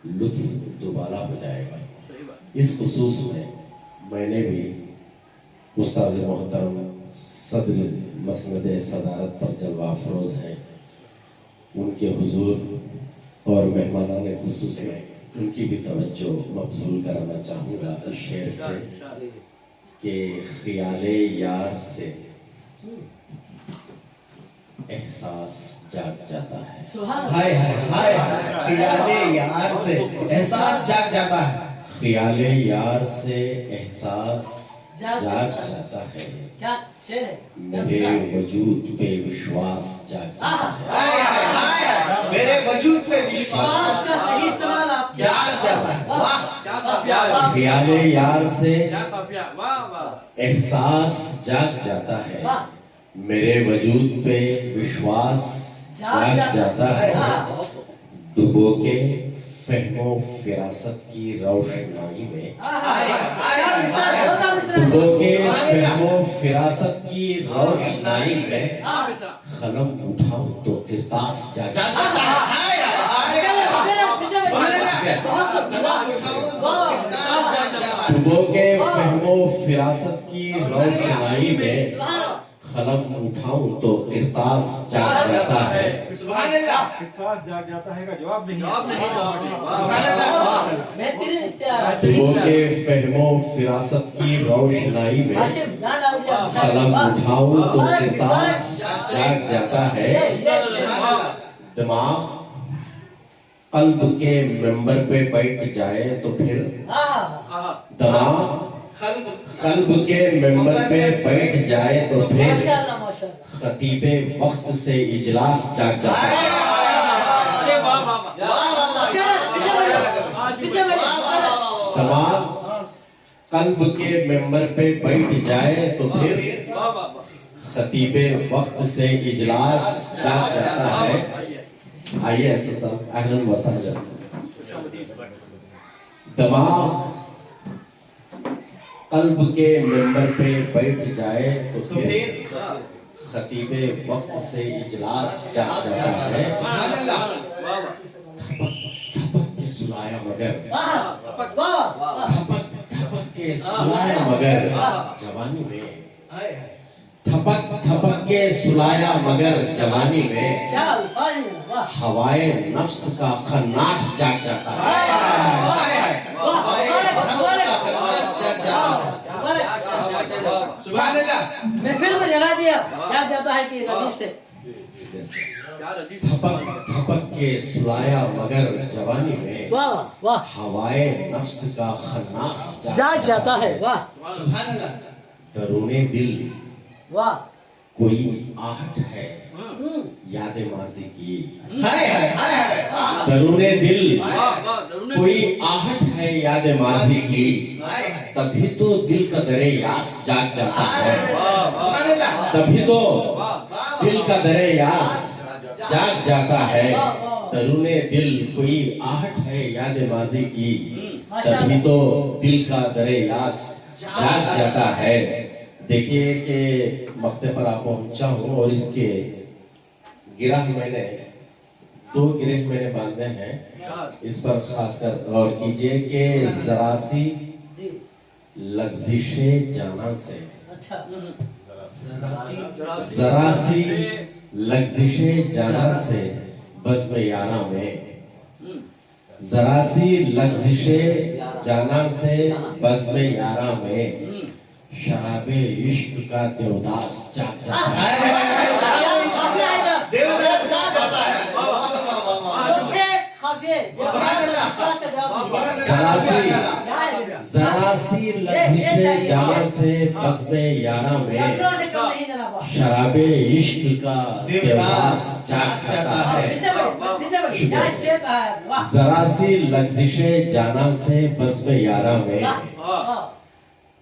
لطف دوبالا ہو جائے گا اس خصوص میں نے بھی استاد محترم صدر مسند صدارت پر جلوہ افروز ہیں ان کے حضور اور مہمانان خصوصی ان کی بھی توجہ مبذول کرانا چاہوں گا اس شعر سے کہ خیال یار سے احساس جاگ جاتا ہے ہائے ہائے ہائے خیال یار سے احساس جاگ جاتا ہے خیال یار سے احساس جاگ جاتا ہے کیا شعر ہے میرے وجود پہ وشواس جاگ جاتا ہے میرے وجود پہ آواز کا صحیح استعمال آپ کیا جاگ جاتا ہے واہ کیا قافیہ ہے، خیال یار سے کیا قافیہ ہے، واہ واہ۔ احساس جاگ جاتا ہے میرے وجود پہ وشواس جاگ جاتا ہے ڈبو کے فہم و فراست کی روشنائی میں ڈبو کے فہم و فراست کی روشنائی میں قلم اٹھاؤں تو کرتاس جاگ جاتا ہے ڈبو کے فہم و فراست کی روشنائی میں قلم اٹھاؤں تو کرتاس جاگ جاتا ہے سبحان اللہ احساس جاگ جاتا ہے کا جواب نہیں جواب نہیں، جواب نہیں، واہ سبحان اللہ بہترین استعارہ ڈبو کے فہم و فراست کی روشنائی میں ہاشم جان آ گیا قلم اٹھاؤں تو کرتاس جاگ جاتا ہے دماغ قلب کے ممبر پہ بیٹھ جائے تو پھر دماغ قلب کے ممبر پہ بیٹھ جائے تو پھر ماشاءاللہ ماشاءاللہ خطیب وقت سے اجلاس جاگ جاتا ہے ارے واہ واہ واہ۔ دماغ قلب کے ممبر پہ بیٹھ جائے تو پھر واہ واہ واہ۔ خطیب وقت سے اجلاس جاگ جاتا ہے آئیے ایسا صاحب اہلاً و سہلاً دماغ قلب کے ممبر پہ بیٹھ جائے تو پھر خطیب وقت سے اجلاس جاگ جاتا ہے سبحان اللہ تھپک کے سلایا مگر تھپک واہ تھپک کے سلایا مگر جوانی میں تھپک کے سلایا مگر جوانی میں کیا الفاظ ہیں واہ हवाए नफ्स का खन्नास जाग जाता है। सुभान अल्लाह। महफिल को जला दिया, क्या जाता है कि रदीफ से थपक थपक के सुलाया मगर जवानी में वाह वाह हवाए नफ्स का खन्नास जाग जाता है। वाह सुभान अल्लाह। दरूने दिल वाह कोई आहट है याद माजी की। हाय हाय हाय हाय। दरूने दिल कोई आहट है याद माजी की, हाय हाय। तभी तो दिल का दरे यास जाग जाता है। सुभान अल्लाह। तभी तो दिल का दरे यास जाग जाता है। दरूने दिल कोई आहट है याद माजी की, तभी तो दिल का दरे यास जाग जाता है। देखिए कि मख्ते पर आप पहुंचा हूँ और इसके गिरह मैंने 2 गिरह मैंने बांधे हैं। इस पर खासकर गौर कीजिए कि जरा सी जी लग्जिशे जाना से, अच्छा जरा सी लग्जिशे जाना से बज़्म यारा में, जरा सी लग्जिशे जाना से बज़्म यारा में शराबे इश्क का देवदास जाग जाता है। देवदास जाग जाता है। जरा सी लग्जिशे जाना से बज़्म यारा में शराबे इश्क का देवदास जाग जाता है। जरा सी लग्जिशे जाना से बज़्म यारा में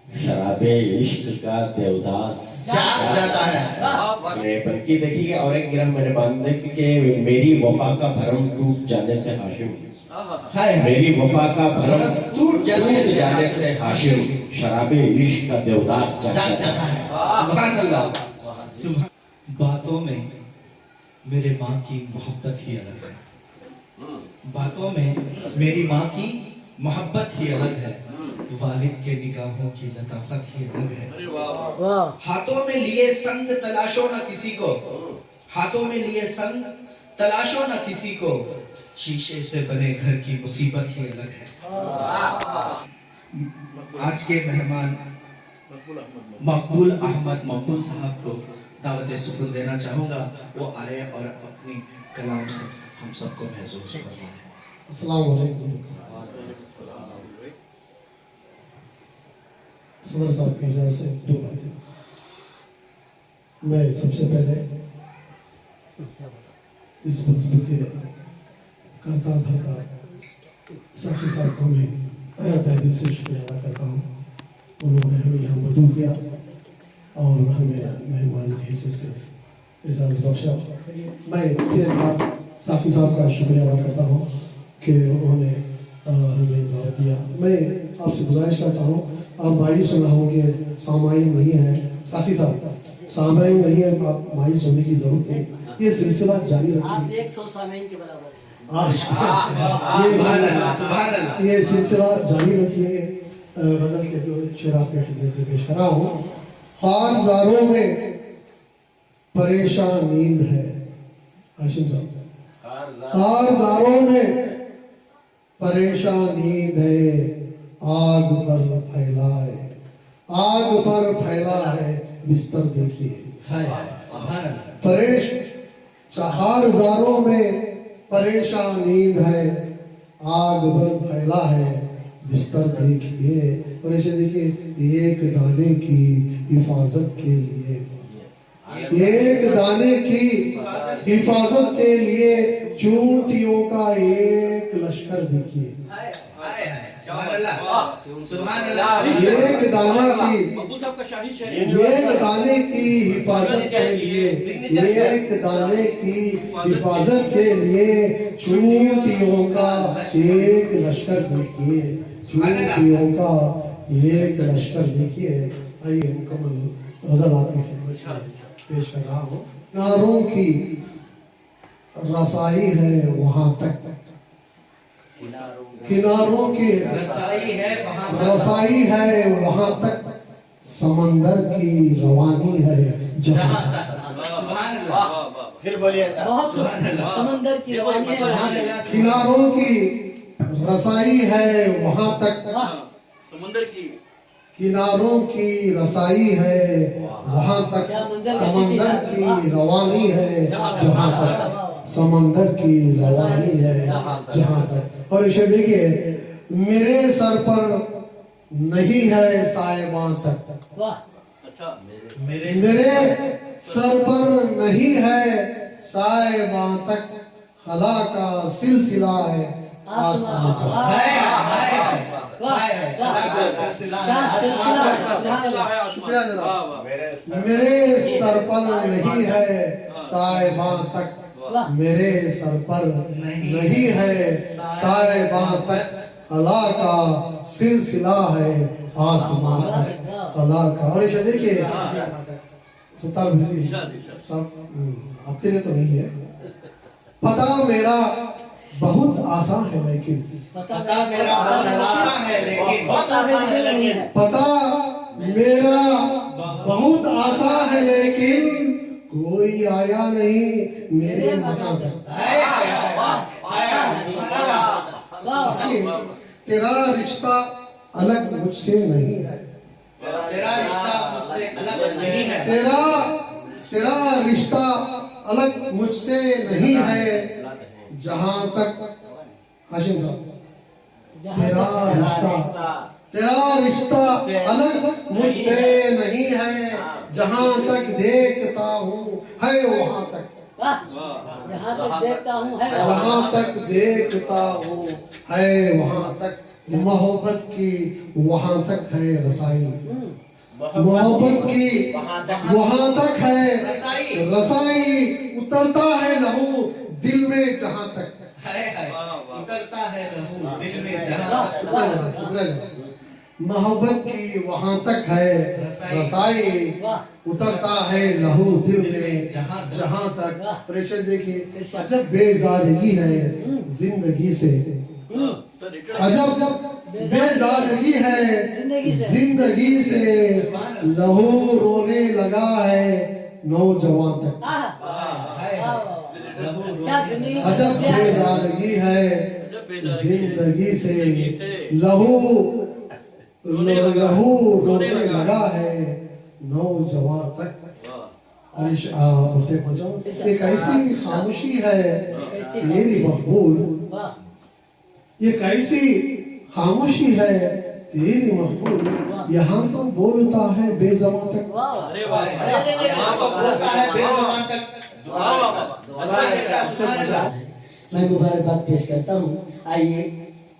शराबे इश्क का देवदास जाग जाता है। बल्कि देखिए और एक गिरह मैंने बांधे कि मेरी वफा का भरम टूट जाने से हाशिम, मेरी वफा का भरम टूट जाने से हाशिम शराबे इश्क का देवदास जाग जाता है। सुभान अल्लाह। बातों में मेरे माँ की मोहब्बत ही अलग है। बातों में मेरी माँ की मोहब्बत ही अलग है। वालिद के निगाहों की लताफत ही अलग है। हाथों में लिए संग तलाशो न किसी को, हाथों में लिए संग तलाशो न किसी को, शीशे से बने घर की मुसीबत ही अलग है। आज के मेहमान मकबूल अहमद मकबूल साहब को दावत सुकुन देना चाहूंगा। वो आए और अपनी कलाम से हम सबको महसूस फरमाएं। अस्सलाम वालेकुम। सदर साहब की वजह से 2 बातें। मैं सबसे पहले इस मजहब के करता धरता साखी साहब को मैं तहे दिल से शुक्रिया अदा करता हूँ। उन्होंने हमें यहाँ मदू किया और हमें मेहमान की हैसियत से इजाज़त बख्शा। मैं फिर साखी साहब का शुक्रिया अदा करता हूँ कि उन्होंने हमें दावत दिया। मैं आपसे गुजारिश करता हूँ, आप मायूस ना हो कि सामाईन नहीं है, साखी साहब सामाईन नहीं है, आप मायूस होने की जरूरत है। ये सिलसिला जारी रखिए। आप 100 सामीन के बराबर हैं। ये सिलसिला जारी रखिए। गजल के जो शेर आपके खिदमत में पेश कर रहा हूँ। खारजारों में परेशान नींद है, हाशिम साहब। खारजारों में परेशान नींद है, आग पर फैलाए, आग पर फैला है बिस्तर देखिए। खारजारों में परेशान नींद है, आग पर फैला है बिस्तर देखिए। और ऐसे देखिए, एक दाने की हिफाजत के लिए, एक दाने की हिफाजत के लिए चूंटियों का एक लश्कर देखिए। एक दाने की हिफाजत के लिए, एक दाने की हिफाजत के लिए चूंटियों का एक लश्कर देखिए, चूंटियों का एक लश्कर देखिए। आइए मुकम्मल गजल आपकी खिदमत में पेश कर रहा हूँ। किनारों की रसाई है वहाँ तक, किनारों की रसाई है वहाँ तक, समंदर की रवानी है जहाँ तक। फिर बोलिए बहुत समंदर की रवानी है। किनारों की रसाई है वहां तक, समुद्र की किनारों की रसाई है वहां तक, समंदर की रवानी है जहां तक, समंदर की रवानी है जहां तक। और इसे देखिए, मेरे सर पर नहीं है साहिबां तक, वाह, अच्छा मेरे मेरे सर पर नहीं है साहिबां तक, खला का सिलसिला है आसमां तक। वाह, वाह, क्या सिलसिला है। शुक्रिया जनाब। वाह वाह मेरे सर पर नहीं है साहिबां तक, वाह, मेरे सर पर नहीं है साहिबां तक, खला का सिलसिला है आसमां तक, खला का। और इसे देखिए सत्तार भीसी सब आपके लिए तो नहीं है। पता मेरा बहुत आसान है लेकिन, पता मेरा बहुत आसान है लेकिन, पता नहीं है। पता मेरा बहुत आसान है लेकिन, कोई आया नहीं मेरे मकान तक। तेरा रिश्ता अलग मुझसे नहीं है, तेरा रिश्ता मुझसे अलग नहीं है, तेरा रिश्ता अलग मुझसे नहीं है, जहां तक हाशिम साहब, तेरा रिश्ता अलग मुझसे नहीं है, जहां तक देखता हूँ है वहां तक, वाह, जहाँ तक देखता हूँ है जहां तक देखता हूँ है वहां तक, मोहब्बत की वहां तक है रसाई, मोहब्बत की वहां तक है रसाई, उतरता है लहू दिल में जहां तक, उतरता है लहू दिल में जहां, मोहब्बत की वहां तक है रसाई, उतरता है लहू दिल में जहां तक। प्रेशर देखिए, अजब बेजारगी है जिंदगी से, अजब बेजारगी है जिंदगी से, लहू रोने लगा है नौजवान तक, अजब बेजारगी है जिंदगी से, लहू रोने लगा है नौजवान तक। एक ऐसी खामोशी है तेरी मकबूल, एक ऐसी खामोशी है तेरी मकबूल, यहाँ तो बोलता है बेज़बान तक, यहाँ तो बोलता है बेज़बान तक। मैं मुबारकबाद पेश करता हूँ। आइए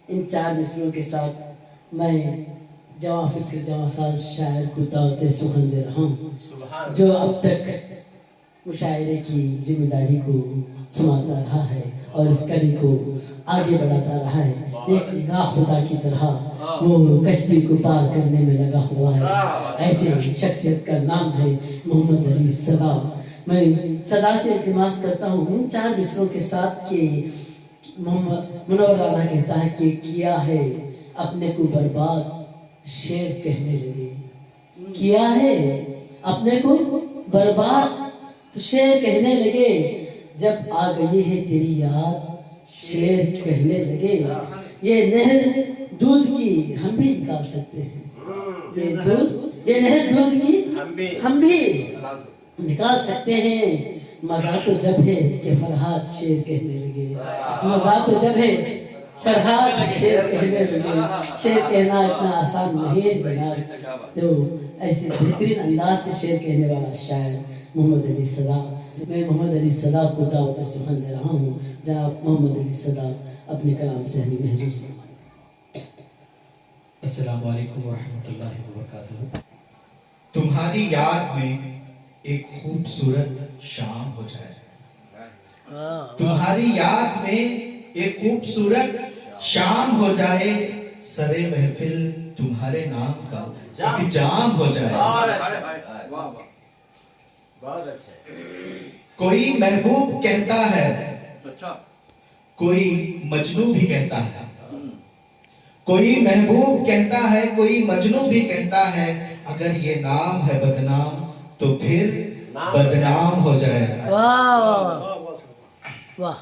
इन 4 मिसरों के साथ मैं जवां फिक्र जवां साल शायर को दावत सुखन दे रहा हूँ, जो अब तक मुशायरे की जिम्मेदारी को संभालता रहा है और इस कड़ी को आगे बढ़ाता रहा है। एक नाखुदा की तरह वो कश्ती को पार करने में लगा हुआ है। ऐसे शख्सियत का नाम है मोहम्मद अली सदा। मैं सदा से इल्तिमास करता हूँ इन 4 मिसरों के साथ कि मुनव्वर राना कहता है कि किया है अपने को बर्बाद शेर कहने लगे, किया है अपने को बर्बाद तो शेर कहने लगे, जब आ गई है तेरी याद शेर कहने लगे। ये नहर दूध की हम भी निकाल सकते हैं, ये नहर दूध की हम भी निकाल सकते हैं। मजा तो जब है कि फरहाद शेर कहने लगे, मजा तो जब है फरहाद शेर कहने लगे। शेर कहना इतना आसान नहीं है जनाब। तो ऐसे बेहतरीन अंदाज से शेर कहने वाला शायर मोहम्मद अली सदा। मैं मोहम्मद अली सदा को दावत सुखन दे रहा हूँ। जनाब मोहम्मद अली सदा अपने कलाम से हमें महसूस फरमाएं। अस्सलाम वालेकुम व रहमतुल्लाहि व बरकातुहू। तुम्हारी याद में एक खूबसूरत शाम हो जाए, तुम्हारी याद में एक खूबसूरत शाम हो जाए, सरे महफिल तुम्हारे नाम का एक जाम हो जाए। बहुत अच्छे। कोई महबूब कहता है, अच्छा, कोई मजनू भी कहता है, कोई महबूब कहता है, कोई मजनू भी कहता है। अगर ये नाम है बदनाम तो फिर बदनाम हो जाएगा। वाह वाह वाह,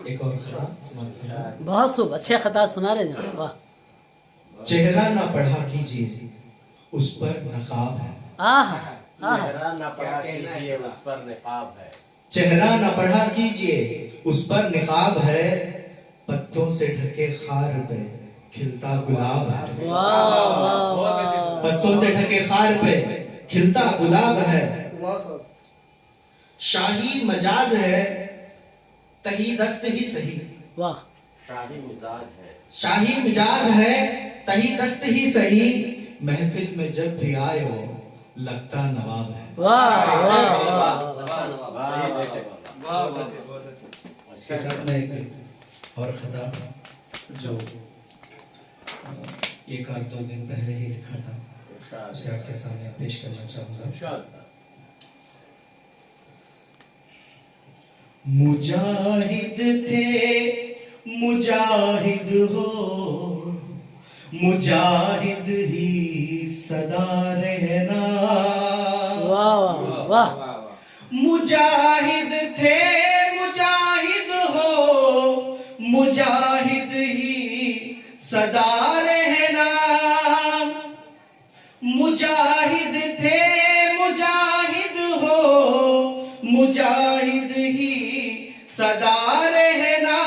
एक और खता समाप्त करें। बहुत खूब, अच्छे खता सुना रहे जनाब, वाह। चेहरा ना पढ़ा कीजिए उस पर नकाब है। आहा आहा, चेहरा ना पढ़ा कीजिए उस पर निकाब है। चेहरा ना पढ़ा कीजिए उस पर निकाब है, पत्तों से ढके खार पे खिलता गुलाब है। वाह वाह, पत्तों से ढके खार पे खिलता गुलाब है। शाही मजाज है तही दस्त ही सही, वाह। शाही मिजाज है, शाही मिजाज है तही दस्त ही सही, महफिल में जब भी आए हो लगता नवाब है। वाह वाह इसके साथ में एक और खता जो एक आध दो दिन पहले ही लिखा था, उसे आपके सामने पेश करना चाहूंगा। मुजाहिद थे मुजाहिद हो, मुजाहिद ही सदा रहना। वाह वाह, मुजाहिद थे मुजाहिद हो, मुजाहिद ही सदा रहना। मुजाहिद थे मुजाहिद हो, मुजाहिद ही सदा रहना।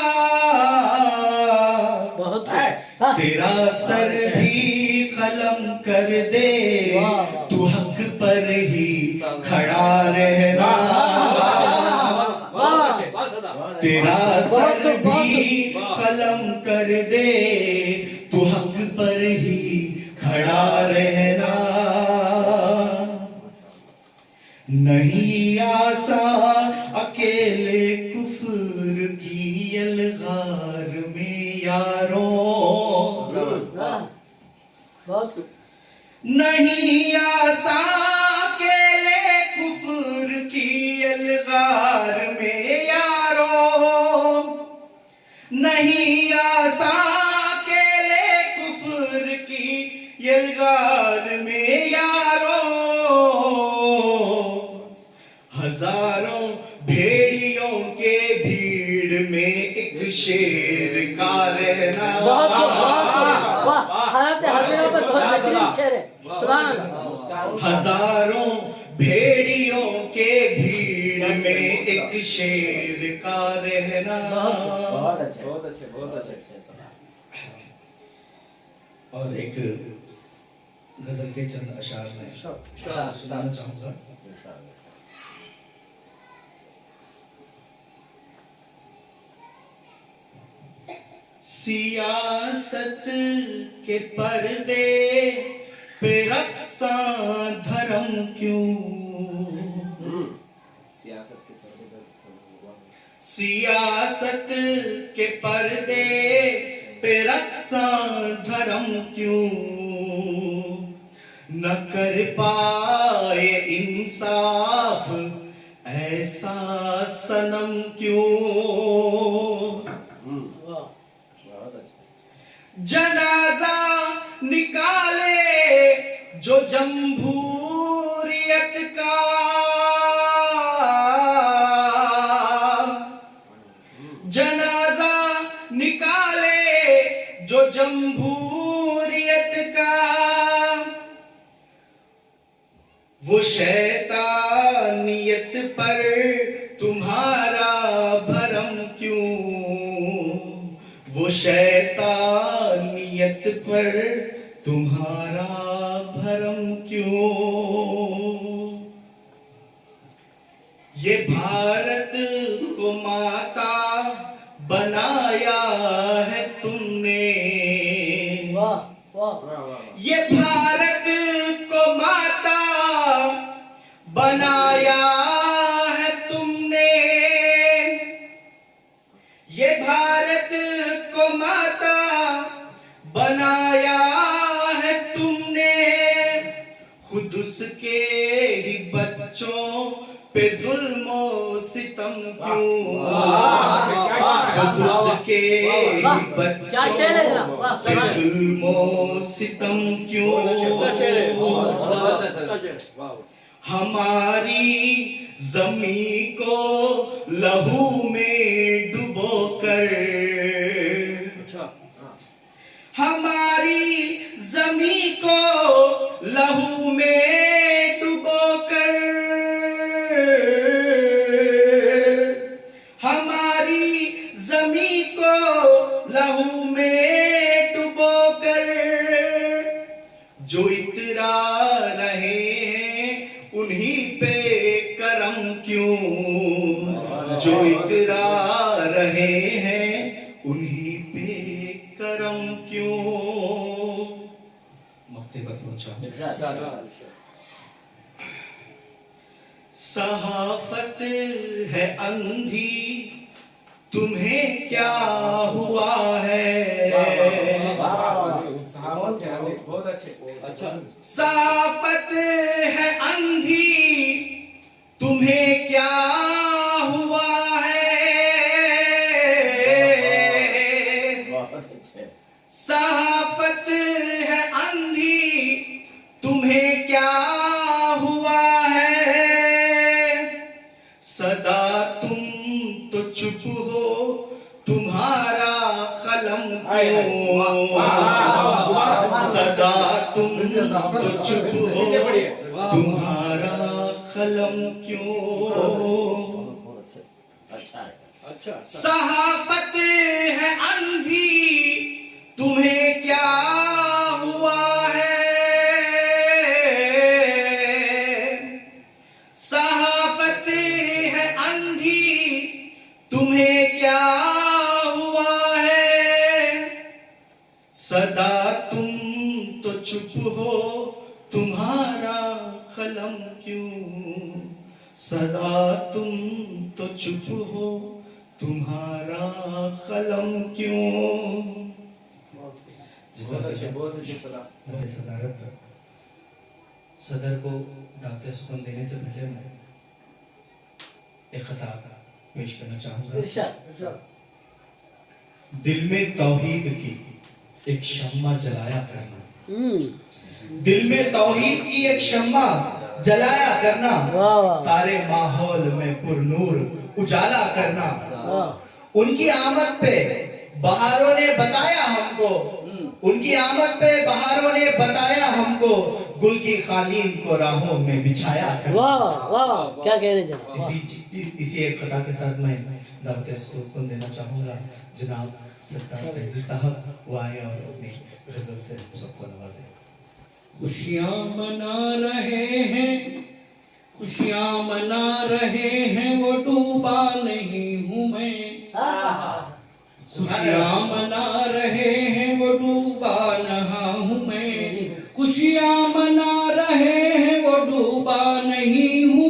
बहुत तेरा सर भी कलम कर दे, तू हक पर ही खड़ा रहना। तेरा सर भी कलम कर दे, तू हक पर ही खड़ा रहना। नहीं आसा अकेले कुफ्र की अलगार में यारों, बहुत खूब। नहीं आसा अकेले कुफ्र की अलगार में यारों, नहीं आसा अकेले कुफ्र की अलगार में यारों। हजारों भेड़ियों के भीड़ में एक शेर का रहना। बहुत खूब, बहुत खूब, वाह। हालत हाजिरा पर बहुत बेहतरीन शेर है, सुभान अल्लाह। हजारों भेड़ियों के भीड़ में एक शेर का रहना। बहुत अच्छे बहुत अच्छे बहुत अच्छे। और एक गजल के चंद अशार में सुनाना चाहूंगा। सियासत के पर्दे पे रक्सा धर्म क्यों, सियासत के पर्दे पे रक्सा धर्म क्यों, न कर पाए इंसाफ ऐसा सनम क्यों। जनाजा निकाले जो जमहूरियत का, जनाजा निकाले जो जमहूरियत का, वो शैतानियत पर तुम्हारा भरम क्यों, वो शैतानियत पर तुम्हारा भरम क्यों। ये भारत को माता बनाया है तुमने, वाह वाह। ये भारत को माता बनाया है तुमने, ये भारत को माता बनाया है तुमने। खुद उसके ही बच्चों पे जुल्म सितम क्यों, खुद उसके ही बच्चों पे जुल्म सितम क्यों। हमारी जमी को लहू में डुबो कर, हमारी जमी को लहू में डुबो कर, हमारी जमी को लहू में डुबो कर, जो इतरा रहे हैं उन्हीं पे करम क्यों, जो इतरा रहे हैं उन्हीं पे करम क्यों। मक्ते पर पहुंचा। सहाफत है अंधी तुम्हें क्या हुआ है, बहुत अच्छे। अच्छा, सहाफत है अंधी तुम्हें क्या हुआ है, बहुत अच्छे। सहाफत है अंधी तुम्हें क्या हुआ है, सदा तुम तो चुप हो तुम्हारा कलम क्यों, सदा तुम तो चुप हो तुम्हारा कलम क्यों। अच्छा, सहाफत है अंधी तुम्हें क्या हुआ है, सहाफत है अंधी तुम्हें क्या हुआ है, सदा तुम तो चुप हो तुम्हारा कलम क्यों, सदा तुम तो चुप हो तुम्हारा कलम क्यों। बहुत अच्छे सलाह। सदारत पर सदर को दावत सुकून देने से पहले मैं एक खिताब पेश करना चाहूंगा। दिल में तौहीद की एक शम्मा जलाया करना, दिल में तौहीद की एक शम्मा जलाया करना, सारे माहौल में पुरनूर उजाला करना। उनकी आमद पे बहारों ने बताया हमको, उनकी आमद पे बहारों ने बताया हमको, गुल की कालीन को राहों में बिछाया करना। वाह वाह, क्या कह रहे हैं जनाब। इसी एक खता के साथ मैं दावत सुकून देना चाहूंगा। जनाब सत्तार फैजी साहब वो आए और अपनी गजल से सबको नवाजे। खुशियाँ मना रहे हैं, खुशियाँ मना रहे हैं, वो डूबा नहीं हूँ मैं, खुशियाँ मना रहे हैं, वो डूबा नहा हूँ मैं, खुशियाँ मना रहे हैं, वो डूबा नहीं हूँ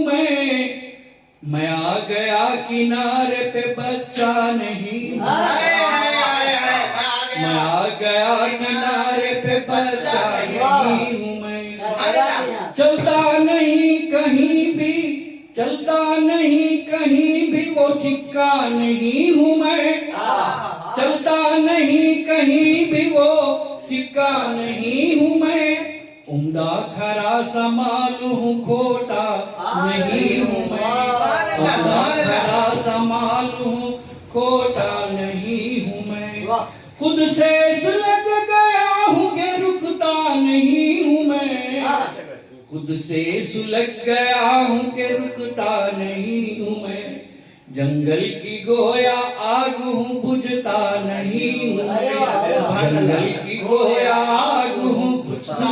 मैं आ गया किनारे पे बच्चा नहीं हूँ, मैं आ गया किनारे पे बच्चा नहीं हूँ मैं, चलता नहीं कहीं भी, चलता नहीं कहीं भी, वो सिक्का नहीं हूँ मैं, चलता नहीं कहीं भी, वो सिक्का नहीं हूँ मैं, उम्दा खरा संभाल हूँ, खोटा नहीं हूँ मैं, उम्दा खरा संभाल हूँ, खोटा नहीं हूँ मैं, खुद से सुलग गया हूँ कि रुकता नहीं हूँ मैं, खुद से सुलग गया हूँ कि रुकता नहीं हूँ मैं, जंगल की गोया आग हूँ बुझता नहीं हूँ मैं, जंगल की गोया आग हूँ बुझता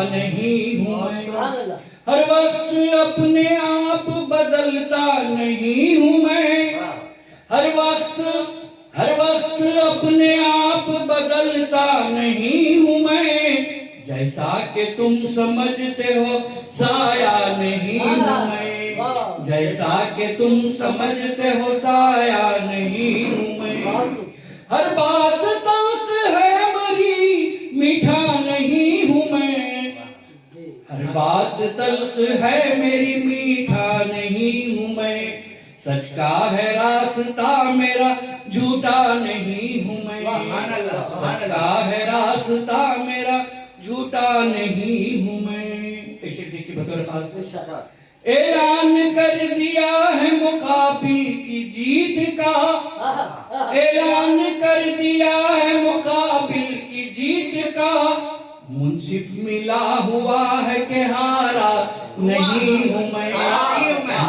नहीं हूँ मैं, हर वक्त अपने आप बदलता नहीं हूँ मैं, हर वक्त अपने आप बदलता नहीं हूँ मैं, जैसा कि तुम समझते हो साया नहीं हूँ मैं, जैसा कि तुम समझते हो साया नहीं हूँ मैं, हर बात तल्ख है मेरी मीठा नहीं हूँ मैं, हर बात तल्ख है मेरी मीठा नहीं हूँ मैं, सच का है रास्ता मेरा झूठा नहीं हूँ मैं, सच का है रास्ता मेरा झूठा नहीं हूँ मैं। की बतौर खास اعلان کر دیا ہے مقابل کی جیت کا، اعلان کر دیا ہے مقابل کی جیت کا، منصف ملا ہوا ہے کہ ہارا نہیں ہوں میں،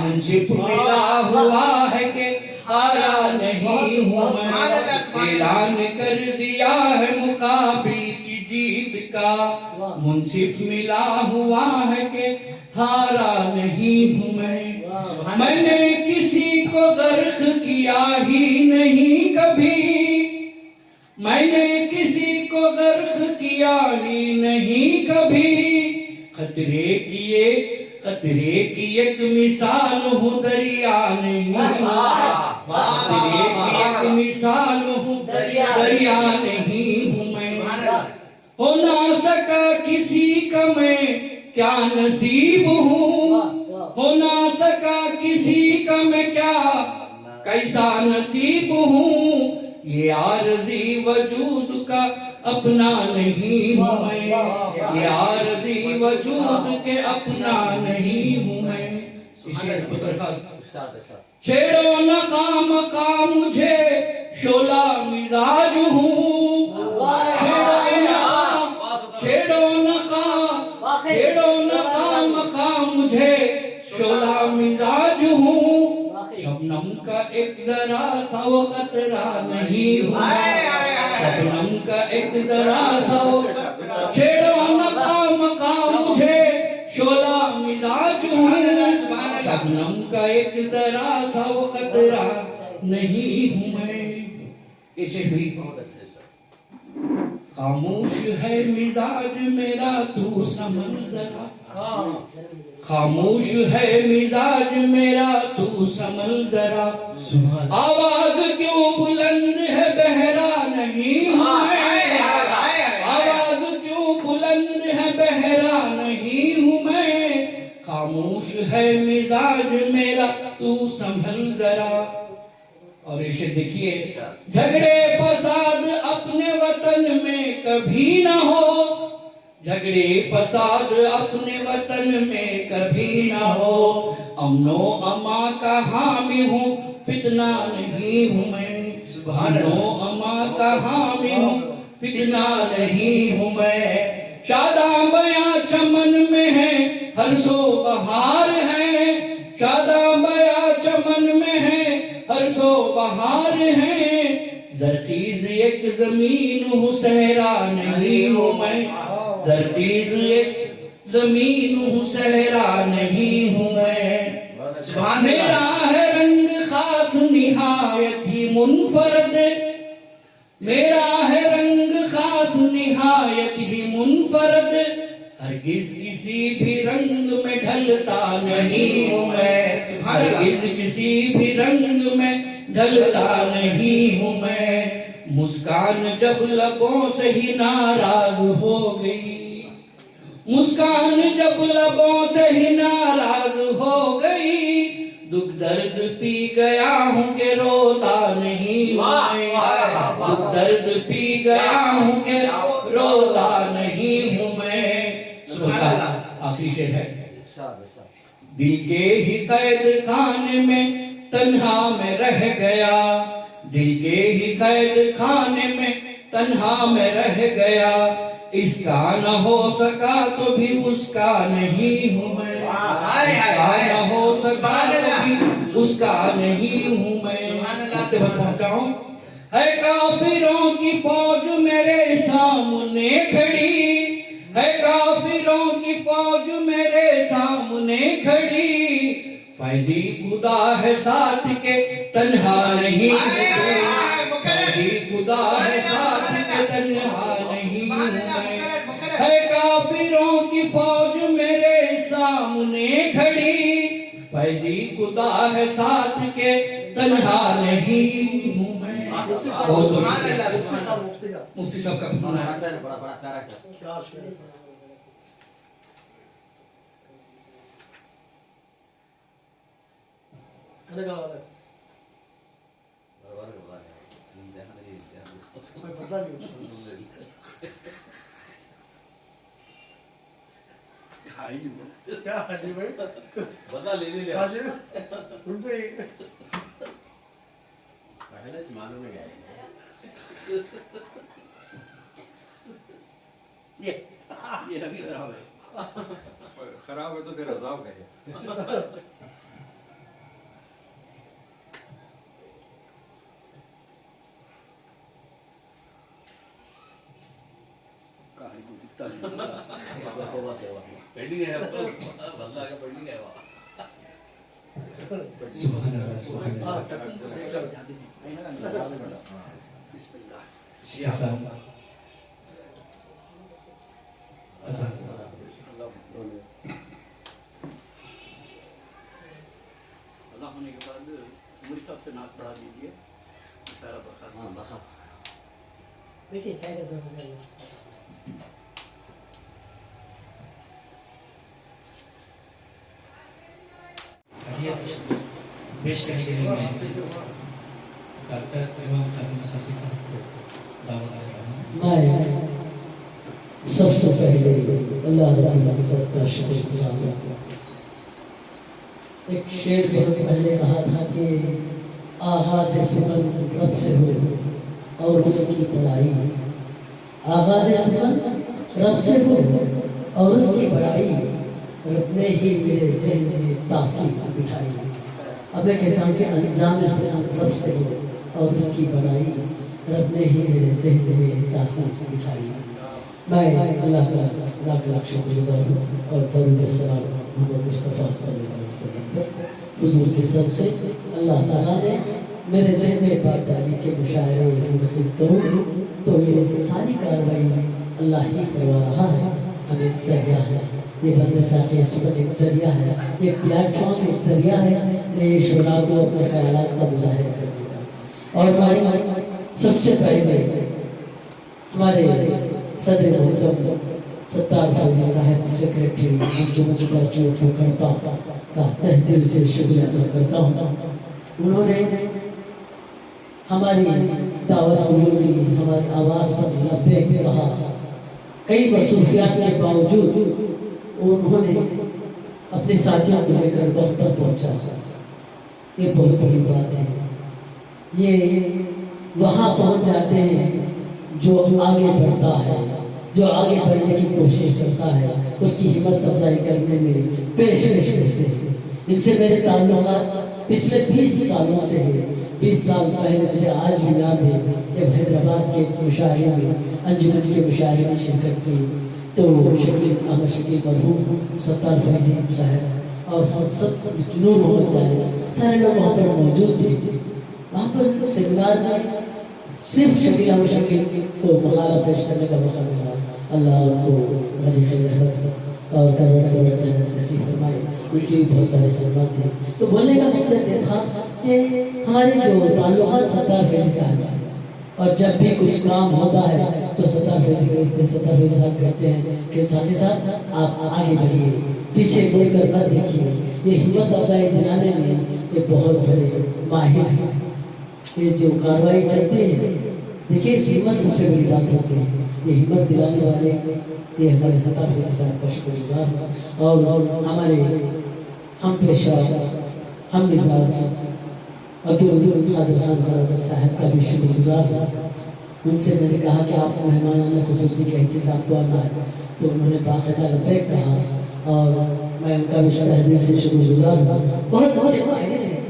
منصف ملا ہوا ہے کہ ہارا نہیں ہوں میں، اعلان کر دیا ہے مقابل کی جیت کا، منصف ملا ہوا ہے کہ ہارا نہیں ہوں میں نے کسی کو غرق کیا ہی نہیں کبھی، میں نے کسی کو غرق کیا ہی نہیں کبھی، خطرے کی ایک مثال ہوں دریا نہیں، خطرے کی ایک مثال ہوں دریا نہیں ہوں میں، ہو نہ سکا کسی کا میں کیا نصیب ہوں، ہو نہ سکا کسی کا میں کیا کیسا نصیب ہوں، یہ عارضی وجود کا اپنا نہیں ہوں میں، یہ عارضی وجود کے اپنا نہیں ہوں میں، چھیڑو نہ کام کا مجھے شعلہ مزاج ہوں، چھیڑو نہ کام کا مجھے شعلہ مزاج ہوں، شبنم کا ایک ذرا سا قطرہ نہیں ہوں، شبنم کا ایک ذرا سا چھیڑو نہ کام کا مجھے شعلہ مزاج ہوں، شبنم کا ایک ذرا سا قطرہ نہیں ہوں میں، اسے بھی خاموش ہے مزاج میرا تو سمجھ ذرا، خاموش ہے مزاج میرا تو سمجھ ذرا، آواز کیوں بلند ہے بہرا نہیں ہوں میں، آواز کیوں بلند ہے بہرا نہیں ہوں میں، خاموش ہے مزاج میرا تو سنبھل ذرا، اور اسے دیکھیے جھگڑے فساد اپنے وطن میں کبھی نہ ہو، جھگڑے فساد اپنے وطن میں کبھی نہ ہو، امن و امان کا حامی ہوں فتنہ نہیں ہوں میں، امن و امان کا حامی ہوں فتنہ نہیں ہوں میں، شاداں بیاں چمن میں ہے ہر سو بہار ہے، شاداں بیاں چمن میں ہے ہر سو بہار ہے، زرخیز ایک زمین ہوں صحرا نہیں ہوں میں، زرخیز ایک زمین ہوں صحرا نہیں ہوں میں، میرا ہے رنگ خاص نہایت ہی منفرد، میرا ہے رنگ خاص نہایت ہی منفرد، ہرگز کسی بھی رنگ میں ڈھلتا نہیں ہوں میں، ہرگز کسی بھی رنگ میں ڈھلتا نہیں ہوں میں، مسکان جب لبوں سے ہی ناراض ہو گئی، مسکان جب لبوں سے ہی ناراض ہو گئی، دکھ درد پی گیا ہوں کہ روتا نہیں ہوں میں، دکھ درد پی گیا ہوں کہ روتا نہیں ہوں میں، آخری شعر ہے، دل کے ہی قید خانے میں تنہا میں رہ گیا، دل کے ہی قید خانے میں تنہا میں رہ گیا، اس کا نہ ہو سکا تو بھی اس کا نہیں ہوں میں، اس کا نہ ہو سکا تو بھی اس کا نہیں ہوں میں، اس سے بات پہنچاؤں، ہے کافروں کی فوج میرے سامنے کھڑی، ہے کافروں کی فوج میرے سامنے کھڑی، فیضی خدا ہے ساتھ کے تنہا نہیں ہوں، فیضی خدا ہے ساتھ کے تنہا نہیں ہوں میں، ہے کافروں کی فوج میرے سامنے کھڑی، فیضی خدا ہے ساتھ کے تنہا نہیں ہوں میں، مفتی صاحب کا پسند ہے، بڑا پیارا کیا شعر ہے سر۔ کوئی پتہ نہیں क्या हाजी भाई बता ले ले हाजी उनको पहले मालूम नहीं है ये अभी खराब है खराब है तो फिर अजाब है पेंडिंग है बदला का पेंडिंग है वहाँ सुभान अल्लाह सुभान अल्लाह अज़ान अल्लाह होने के बाद मुझे सबसे नाक बढ़ा दीजिए सारा बरखा बेटिए चाय का दो पेश करने के लिए मैं डॉक्टर इमाम कासिम साफी साहब को दावत दे रहा हूँ। मैं सबसे पहले अल्लाह रब्बुल इज़्ज़त का शुक्रगुज़ार हूँ। एक शेर बहुत पहले कहा था कि आगाज़ सुखन रब से हो और उसकी बड़ाई, आगाज़ सुखन रब से हो और उसकी बड़ाई रब ने ही मेरे ज़हन में तासीर बिठाई। अब मैं कहता हूँ कि अंजाम सुखन रब से हो और उसकी बड़ाई रब ने ही मेरे ज़हन में तासीर बिठाई। मैं अल्लाह का लाख लाख शुक्रगुज़ार हूँ और दरूद सलाम मोहम्मद मुस्तफ़ा सल्लल्लाहु अलैहि वसल्लम पर। हुज़ूर के सदक़े अल्लाह ताला ने मेरे ज़हन में बात डाली कि मुशायरे मुनक़िद करूँ, तो ये सारी कार्रवाई अल्लाह ही करवा रहा है। हम एक ज़रिया है, ये बज़्म साक़ी सुबह एक ज़रिया है, ये प्लेटफॉर्म एक ज़रिया है नए शुरा को अपने ख़यालात का मुज़ाहिरा करने का। और मैं सबसे पहले हमारे सदर मोहतरम सत्तार फाज़ी साहब सेक्रेटरी अंजुमन तरक्कियों के करता का तहे दिल से शुक्रिया अदा करता हूँ। उन्होंने हमारी दावत कबूल की, हमारी आवाज़ पर लब्बैक कहा। कई मसरूफियात के बावजूद उन्होंने अपने साथियों को लेकर वक्त पर पहुँचा। ये बहुत बड़ी बात है। ये वहाँ पहुँच जाते हैं जो आगे बढ़ता है, जो आगे बढ़ने की कोशिश करता है, उसकी हिम्मत अफजाई करने में पेश रहते हैं। इनसे मेरे ताल्लुकात पिछले 20 सालों से है। 20 साल पहले मुझे आज भी याद है जब हैदराबाद के मुशायरे में अंजुमन के मुशायरे में शिरकत की तो शकील अहमद शकील मरहूम सत्तार फैजी साहब और हम सब नूर मोहम्मद साहब सारे लोग वहाँ पर मौजूद थे। वहाँ पर सेमिनार में सिर्फ शकील अहमद शकील को मकाला पेश करने का मौका मिला। अल्लाह उनको वली रहमत और करवट जन्नत नसीब फरमाए। उनकी भी बहुत सारी खिदमत थी। तो बोलने का मकसद ये था कि हमारे जो ताल्लुकात सत्तार फैजी साहब से, और जब भी कुछ काम होता है तो सत्तार फैजी कहते हैं, सत्तार फैजी साहब कहते हैं कि साथी साथ आप आगे बढ़िए, पीछे मुड़कर मत देखिए। ये हिम्मत अफजाई दिलाने में ये बहुत बड़े माहिर हैं। ये जो कार्रवाई चलती है, देखिए इस हिम्मत सबसे बड़ी बात होती है। ये हिम्मत दिलाने वाले ये हमारे सत्तार फैजी साहब का शुक्रगुज़ार और हमारे हम पेशा हम मिजाज अब्दुल कादिर खान कराज़र साहब का भी शुक्रगुज़ार था। उनसे मैंने कहा कि आप मेहमानों में खुसूसी के हिस्से साहब को आना है, तो उन्होंने बाकायदा लब्बैक कहा और मैं उनका भी तहे दिल से शुक्रगुज़ार हूँ। बहुत अच्छे माहिर हैं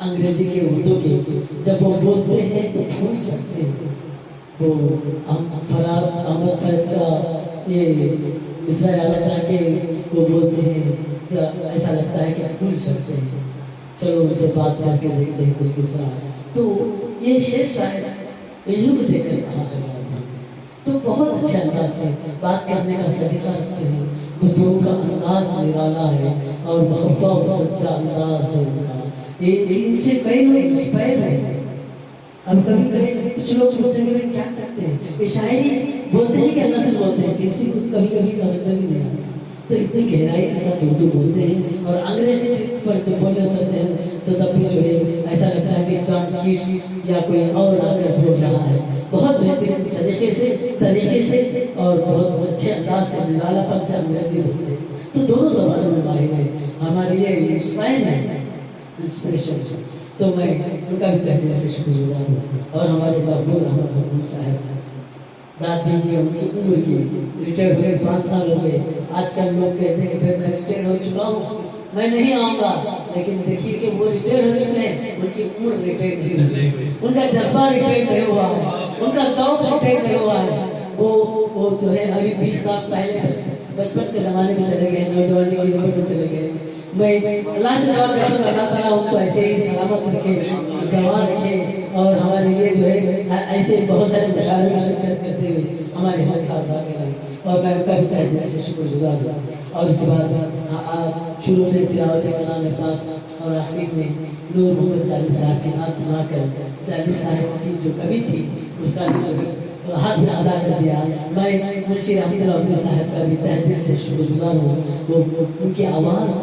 अंग्रेज़ी के, उर्दू के, जब वो बोलते हैं तो फूल चढ़ते हैं। वो फरार अहमद फैज़ का ये मिसरा याद के वो बोलते हैं, ऐसा लगता है कि फूल चढ़ते हैं। चलो उनसे बात करके देखते हैं कोई दूसरा। तो ये शेर शायर युग देखकर कहा करता था, तो बहुत अच्छे अंदाज से बात करने का सलीका रखते हैं। गुफ्तगू का अंदाज निराला है और महब्बत और सच्चा अंदाज है उनका। इनसे कई लोग इंस्पायर हैं। अब कभी कभी कुछ लोग सोचते हैं कि क्या करते हैं, ये शायरी बोलते हैं कि अल्लाह से बोलते हैं, किसी को कभी कभी समझ में भी नहीं आता। तो इतनी गहराई के साथ उर्दू बोलते हैं और अंग्रेजी पर जब बोलने उतरते हैं तो तब भी जो है ऐसा लगता है कि जॉन कीट्स या कोई और आकर बोल रहा है। बहुत बेहतरीन तरीके से और बहुत अच्छे अंदाज से निरालापन से अंग्रेजी बोलते हैं। तो दोनों ज़बानों में माहिर है, हमारे लिए इंस्पायर है, इंस्पिरेशन है। तो मैं उनका भी तहे दिल से शुक्रगुजार हूँ। और हमारे मकबूल अहमद महमूद साहब, दाद दीजिए उनकी उम्र की, रिटायर्ड हुए 5 साल हो गए। आजकल लोग कहते हैं कि भाई मैं रिटायर्ड हो चुका हूँ, मैं नहीं आऊँगा, लेकिन देखिए कि वो रिटायर्ड हो चुके हैं, उनकी उम्र रिटायर्ड नहीं हुई, उनका जज्बा रिटायर्ड नहीं हुआ है, उनका शौक रिटायर्ड नहीं हुआ है। वो जो है अभी 20 साल पहले बचपन के ज़माने में चले गए, नौजवानी की उम्र में चले गए। मैं अल्लाह से दुआ करता हूँ अल्लाह ताला उनको ऐसे ही सलामत रखे, जवान रखे, और हमारे लिए जो है ऐसे बहुत सारे मुशावरे में शिरकत करते हुए हमारे हौसला अफजा करें। और मैं उनका भी तहे दिल से शुक्रगुजार हूँ। और उसके बाद शुरू में तिलावत कलाम पाक और आखिर में नूर मोहम्मद जालिब साहब की नात सुनाकर जालिब साहब की जो कवि थी उसका भी जो हक में अदा कर दिया। मैं मुंशी रहमतुल्लाह साहब का भी तहे दिल से शुक्रगुजार हूँ। वो उनकी आवाज़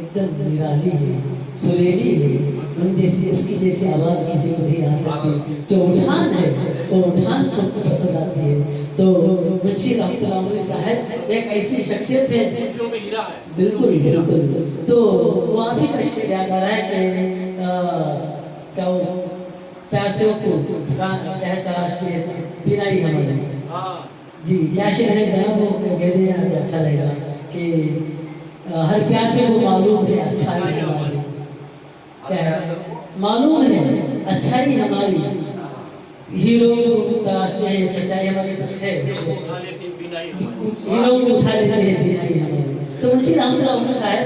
एकदम निराली है, सुरीली है, उन जैसी उसकी जैसी आवाज़ किसी को नहीं आ सकती। जो उठान है वो उठान सबको पसंद आती है। तो मुंशी रहमतुल्लाह साहब एक ऐसी शख्सियत है, बिल्कुल बिल्कुल। तो वो आप ही का शेर याद आ रहा है कि क्या वो प्यासों को क्या तलाश के पीना ही हमारी जी क्या शेर है जनाब, वो कह दिया तो अच्छा रहेगा कि हर प्यासे को मालूम है अच्छाई हमारी, क्या है मालूम है अच्छाई हमारी, हीरो को तलाशते हैं सच्चाई हमारी कुछ है, हीरो को उठा लेते हैं बिनाई हमारी। तो मुंशी रहमतुल्लाह साहब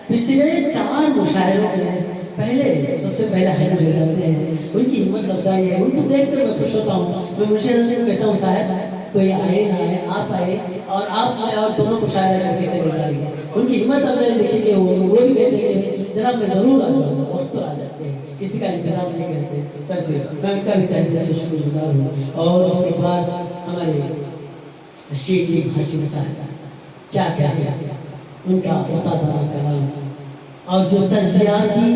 पिछले 4 मुशायरों में पहले सबसे पहले हाजिर हो जाते हैं। उनकी हिम्मत अफजाई है, उनको देख कर मैं खुश होता हूँ। मैं मुंशी को कहता हूँ साहब कोई आए ना आए, आप आए और आप आए और दोनों मुशायरा करके चले जाएंगे। उनकी हिम्मत अफजाई देखिए कि वो भी कहते हैं कि जनाब मैं ज़रूर आ जाऊँगा, वक्त पर आ जाते हैं, किसी का इंतज़ार नहीं करते। मैं उनका भी तहे दिल से शुक्रगुजार हूँ। और उसके बाद हमारे शेख हाशिम साहब क्या क्या उनका उस्तादाना कलाम और जो तज़ियाती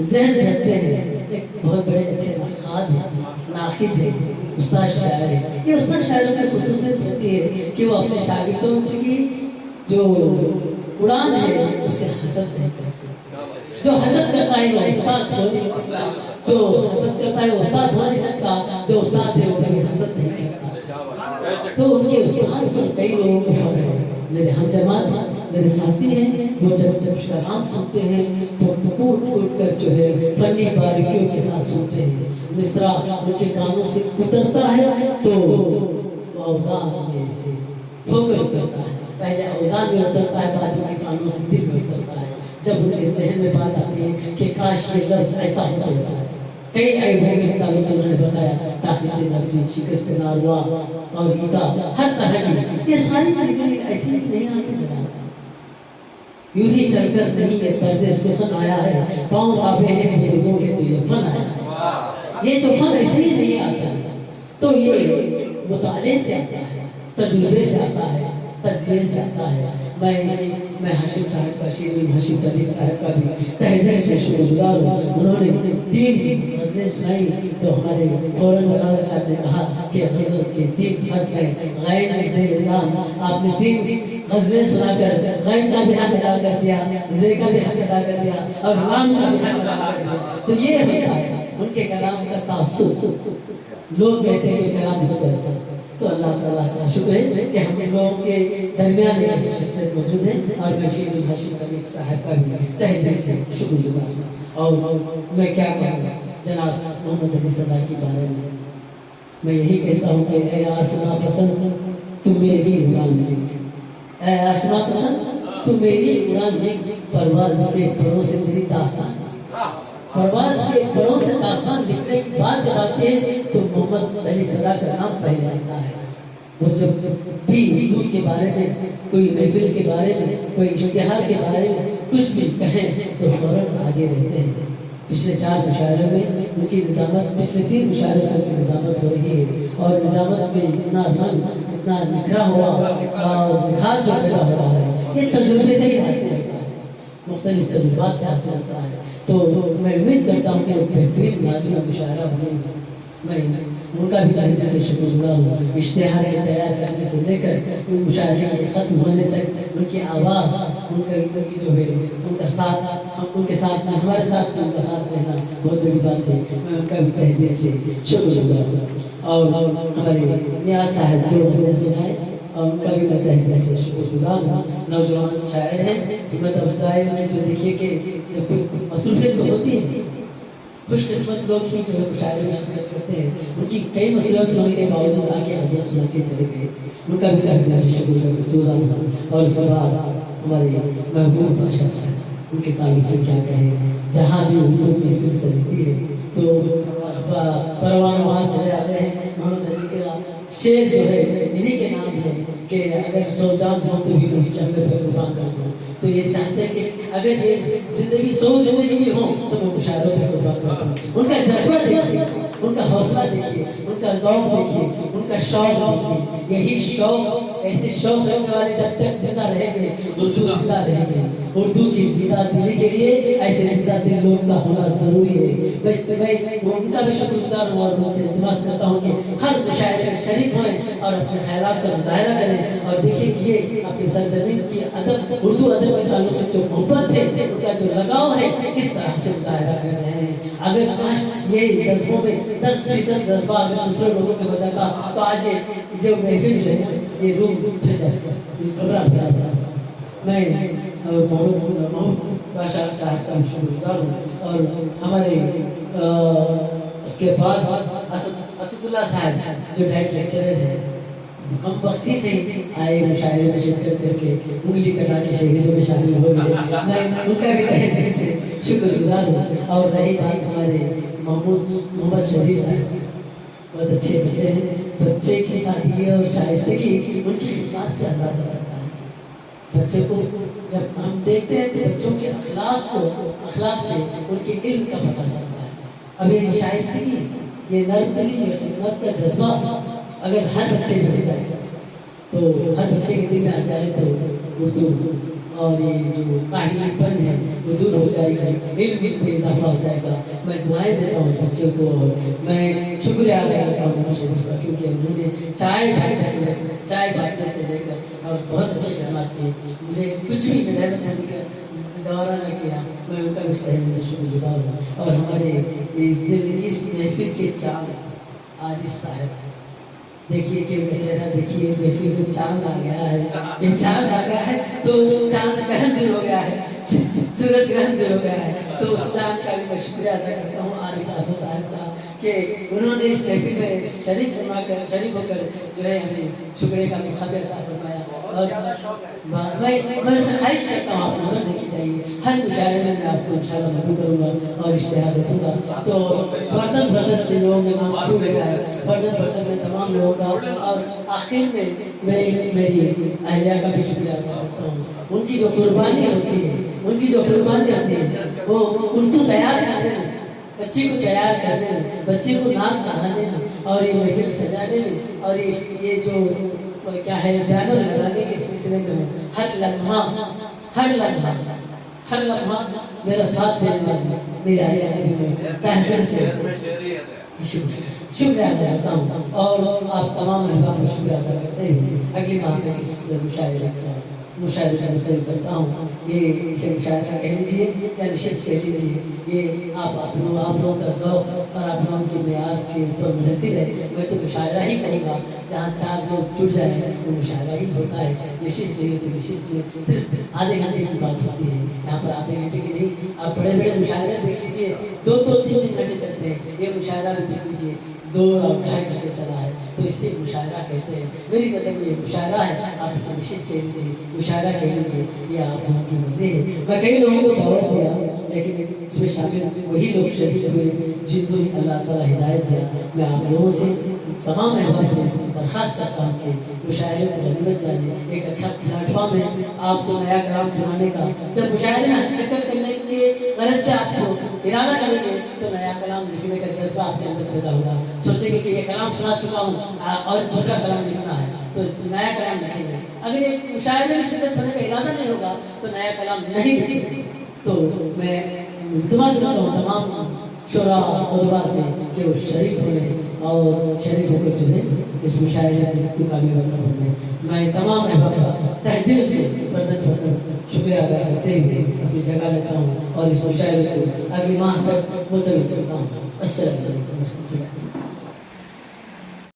ज़हन रखते हैं, एक बहुत बड़े अच्छे नक़ाद हैं, नाक़िद है, उस्ताद शायर है। ये उस्ताद शायरों की ख़ुसूसियत होती है कि वो अपने शागिर्दों से की जो उड़ान है उससे हसद नहीं करते। जो हसद करता है वो उस्ताद हो नहीं सकता, जो हसद करता है वो उस्ताद हो नहीं सकता, जो उस्ताद है वो कभी हसद नहीं करता। तो उनके उस्ताद पर कई लोगों को फख्र है। मेरे हम जमात हैं, मेरे साथी हैं, वो जब उसका नाम सुनते हैं तो टूट कर जो है फनी बारीकियों के साथ सुनते हैं। मिसरा उनके कानों से उतरता है तो औज़ान में से होकर उतरता है, पहले औज़ान में उतरता है, बाद में कानों से दिल में उतरता है। जब उनके जहन में बात आती है कि काश ये लफ्ज़ ऐसा होता है। कई ऐबों के ताल्लुक से उन्होंने बताया, ताक़त लफ्ज़ी, शिकस्त नारवा और ईता, हर तरह की ये सारी चीज़ें ऐसी नहीं आती जनाब। यूं ही चलकर नहीं ये तर्ज़े सुखन आया है, पाँव ताबे हैं बुजुर्गों के तो ये फन आया। ये जो फन ऐसे ही नहीं आता, तो ये मुताले से आता है, तजुर्बे से आता है, तज़किये से आता है। मैं हाशिम साहब का शेर हाशिम तरीक़ साहब का भी तहे दिल से शुक्रगुजार हूँ। उन्होंने 3 गज़लें सुनाई तो हमारे फौरन बलाल साहब ने कहा कि गज़ल के 3 हर्फ हैं, गैन से इल्हाम। आपने 3 गज़लें सुनाकर गैन का भी हक अदा कर दिया, ज़े का भी हक अदा कर दिया और लाम का भी हक अदा कर दिया। तो ये होता है उनके कलाम का तासुब। लोग कहते हैं कि कलाम नहीं कर सकते, तो अल्लाह ताला का शुक्र है कि हम लोगों के दरमियान एक ऐसी शख्सियत मौजूद है। और मैं शेख हाशिम तरीक़ साहब का भी तहे दिल से शुक्रगुजार हूँ। और मैं क्या कहूँ जनाब मोहम्मद अली सदा के बारे में, मैं यही कहता हूँ कि ऐ आसमां पसंद तू मेरी उड़ान लिख, ऐ आसमां पसंद तू मेरी उड़ान लिख, परवाज़ के परों से तेरी दास्तान, परवाज़ के परों से दास्तान लिखने के बाद जब आते हैं तो मोहम्मद अली सदा का नाम पहले आता है। वो जब भी उर्दू के बारे में, कोई महफिल के बारे में, कोई इश्तिहार के बारे में कुछ भी कहें तो फौरन आगे रहते हैं। पिछले 4 मुशायरों में उनकी निज़ामत, पिछले 3 मुशायरों से उनकी निज़ामत हो रही है और निज़ामत में इतना रंग, इतना निखरा हुआ और निखार जो पैदा हो रहा है, ये तजुर्बे से ही हासिल होता है, मुख्तलिफ तजुर्बात से हासिल होता है। तो मैं उम्मीद करता हूँ कि बेहतरीन नाज़िम मुशायरा बनेगा। मैं ان کا بھی تہہ دل سے شکر گزار ہوں. اشتہار کے تیار کرنے سے لے کر مشاہدے کے ختم ہونے تک ان کی آواز، ان کی جو ہے ان کا ساتھ، ہم ان کے ساتھ ہمارے ساتھ ان کا ساتھ رہنا بہت بڑی بات ہے. میں ان کا بھی تہہ دل سے شکر گزار ہوں. اور ہمارے نیاز صاحب جو مجھے سنائے اور ان کا بھی میں تہہ دل سے شکر گزار ہوں. نوجوان شاعر ہیں، ہمت افزائی میں جو دیکھیے کہ جب مصروفیت تو ہوتی ہے، خوش قسمت لوگ ہی جو ہے مشاعرے میں شرکت کرتے ہیں. ان کی کئی مصروفیت ہونے کے باوجود آ کے حضرت سنا کے چلے گئے. ان کا بھی تہہ دل سے شکر گزار ہوں. اور اس کے بعد ہمارے محبوب بادشاہ صاحب، ان کے تعلق سے کیا کہیں. جہاں بھی اردو محفل سجتی ہے تو پروانہ وہاں چلے آتے ہیں. محمد علی کا شعر جو ہے انہی کے نام ہے کہ اگر 100 جان ہو تو بھی میں اس چمبے پہ قربان کر دوں. تو یہ چاہتے ہیں کہ اگر یہ زندگی 100 زندگی بھی ہو تو میں مشاعروں پہ قربان کرتا ہوں. ان کا جذبہ دیکھیے، ان کا حوصلہ دیکھیے، ان کا ذوق دیکھیے، ان کا شوق دیکھیے. یہی شوق، ایسے شوق رکھنے والے جب تک زندہ رہیں گے اردو زندہ رہیں گے. اردو کی زندہ دلی کے لیے ایسے زندہ دل لوگ کا ہونا ضروری ہے. میں ان کا بھی شکر گزار ہوں اور ان سے التماس کرتا ہوں کہ ہر مشاعرے میں شریک ہوئیں اور اپنے خیالات کا مظاہرہ کریں. اور دیکھیں کہ یہ اپنی سرزمین کی ادب، اردو ادب کے تعلق سے جو محبت ہے، ان کا جو لگاؤ ہے، کس طرح سے مظاہرہ کر رہے ہیں. اگر کاش یہ جذبوں میں 10% جذبہ اگر دوسرے لوگوں کے ہو جاتا تو آج جو محفل جو ہے یہ روم پھر جاتا، کمرہ پھر جاتا. میں محمود بادشاہ صاحب کا شکر گزار ہوں. اور ہمارے اس کے بعد اسد اللہ صاحب جو ڈائٹ لیکچرر ہیں، ہم وقتی سے آئے مشاعرے میں شرکت کر کے انگلی کٹا کے شہیدوں میں شامل ہو گئے. میں ان کا بھی تہہ دل سے شکر گزار ہوں. اور رہی بات ہمارے محمد شریف صاحب، بہت اچھے بچے ہیں. بچے کی سادگی اور شائستگی ان کی خدمات سے اندازہ چلتا ہے. بچے کو جب ہم دیکھتے ہیں تو بچوں کے اخلاق سے ان کے علم کا پتہ چلتا ہے. اب یہ شائستگی، یہ نرم دلی، یہ خدمت کا جذبہ اگر ہر بچے میں مل جائے تو ہر بچے کے دل میں آ جائے تو اردو اور یہ جو کاہلی پن ہے وہ دور ہو جائے گا، علم پہ اضافہ ہو جائے گا. میں دعائیں دیتا ہوں بچوں کو اور میں شکریہ ادا کرتا ہوں محمد شریف کا، کیونکہ انہوں نے چائے بانٹنے سے لے کر اور بہت اچھی خدمات کی. مجھے کچھ بھی رحمت ہونے کا دورہ نہ کیا. میں ان کا بھی تہہ دل سے شکر گزار ہوں. اور ہمارے اس محفل کے چاند عارف صاحب، دیکھیے کہ ان کا چہرہ دیکھیے، محفل میں چاند آ گیا ہے. یہ چاند آ گیا ہے تو چاند گرہن دل ہو گیا ہے، سورج گرہن دل ہو گیا ہے. تو اس چاند کا بھی میں شکریہ ادا کرتا ہوں عارف احمد صاحب کا کہ انہوں نے اس محفل میں شریک ہو کر جو ہے ہمیں شکریہ کا مقابلہ عطا فرمایا. اور میں سے خواہش کرتا ہوں آپ نمبر دیکھی چاہیے. ہر مشاعرے میں آپ کو انشاءاللہ مدعو کروں گا اور اشتہار رکھوں گا. تو فردن جن لوگوں کے نام چھوٹ گیا ہے، فردن میں تمام لوگوں کا. اور آخر میں میری اہلیہ کا بھی شکریہ ادا کرتا ہوں. ان کی جو قربانی ہوتی ہے وہ اردو تیار کرنے میں، بچے کو تیار کرنے میں، بچے کو نعت پڑھانے میں اور یہ محفل سجانے میں اور یہ جو کیا ہے بینر لگانے کے سلسلے میں ہر لمحہ میرا ساتھ دینے والی میری اہلیہ میں تہہ دل سے شکریہ ادا کرتا ہوں. اور آپ تمام احباب کو شکریہ ادا کرتے ہیں. اگلی بات ہے اس مشاعرے کا مطلب کرتا ہوں. یہ اسے مشاعرہ کہہ لیجیے یا نشست کہہ لیجیے، یہ آپ لوگوں کا ذوق اور آپ لوگوں کی معیار کے اوپر منحصر ہے. میں تو مشاعرہ ہی کہوں گا، جہاں 4 لوگ جڑ جائیں وہ مشاعرہ ہی ہوتا ہے. نشست رہی تو نشست صرف آدھے گھنٹے کی بات ہوتی ہے. یہاں پر آدھے گھنٹے کی نہیں، آپ بڑے مشاعرے دیکھ لیجیے 2-3 گھنٹے چلتے ہیں. یہ مشاعرہ بھی دیکھ لیجیے 2 اور 2.5 گھنٹے چلا ہے. تو اسے مشاعرہ کہتے ہیں. میری نظر میں یہ مشاعرہ ہے. آپ اسے نشست کہہ لیجیے، مشاعرہ کہہ لیجیے. یہ آپ وہاں کی مزے ہے. میں کئی لوگوں کو دعوت دیا لیکن اس میں شامل وہی لوگ شریک ہوئے جن کو اللہ تعالیٰ ہدایت دیا. میں آپ لوگوں سے تمام احباب سے درخواست کرتا ہوں کہ مشاعرے کو غنیمت جانے. ایک اچھا پلیٹ فارم ہے آپ کو نیا کلام سنانے کا. جب مشاعرے میں شرکت کرنے کے غرض سے آپ کو ارادہ کریں گے تو نیا کلام لکھنے کا جذبہ آپ کے اندر پیدا ہوگا. سوچیں گے کہ یہ کلام سنا چکا ہوں اور دوسرا کلام لکھنا ہے تو نیا کلام لکھیں گے. اگر ایک مشاعرے میں شرکت ہونے کا ارادہ نہیں ہوگا تو نیا کلام نہیں لکھ سکتے. تو میں التماس کرتا ہوں تمام شعراء ادبا سے کہ وہ شریک ہوئے اور شریف ہو کر جو ہے اس مشاعرے کو کامیاب کرنے میں تمام احباب کا تہ دل سے فردن شکریہ ادا کرتے ہوئے اپنی جگہ لیتا ہوں اور اس مشاعرے کو اگلی ماہ تک ملتوی کرتا ہوں. السلام علیکم ورحمۃ اللہ.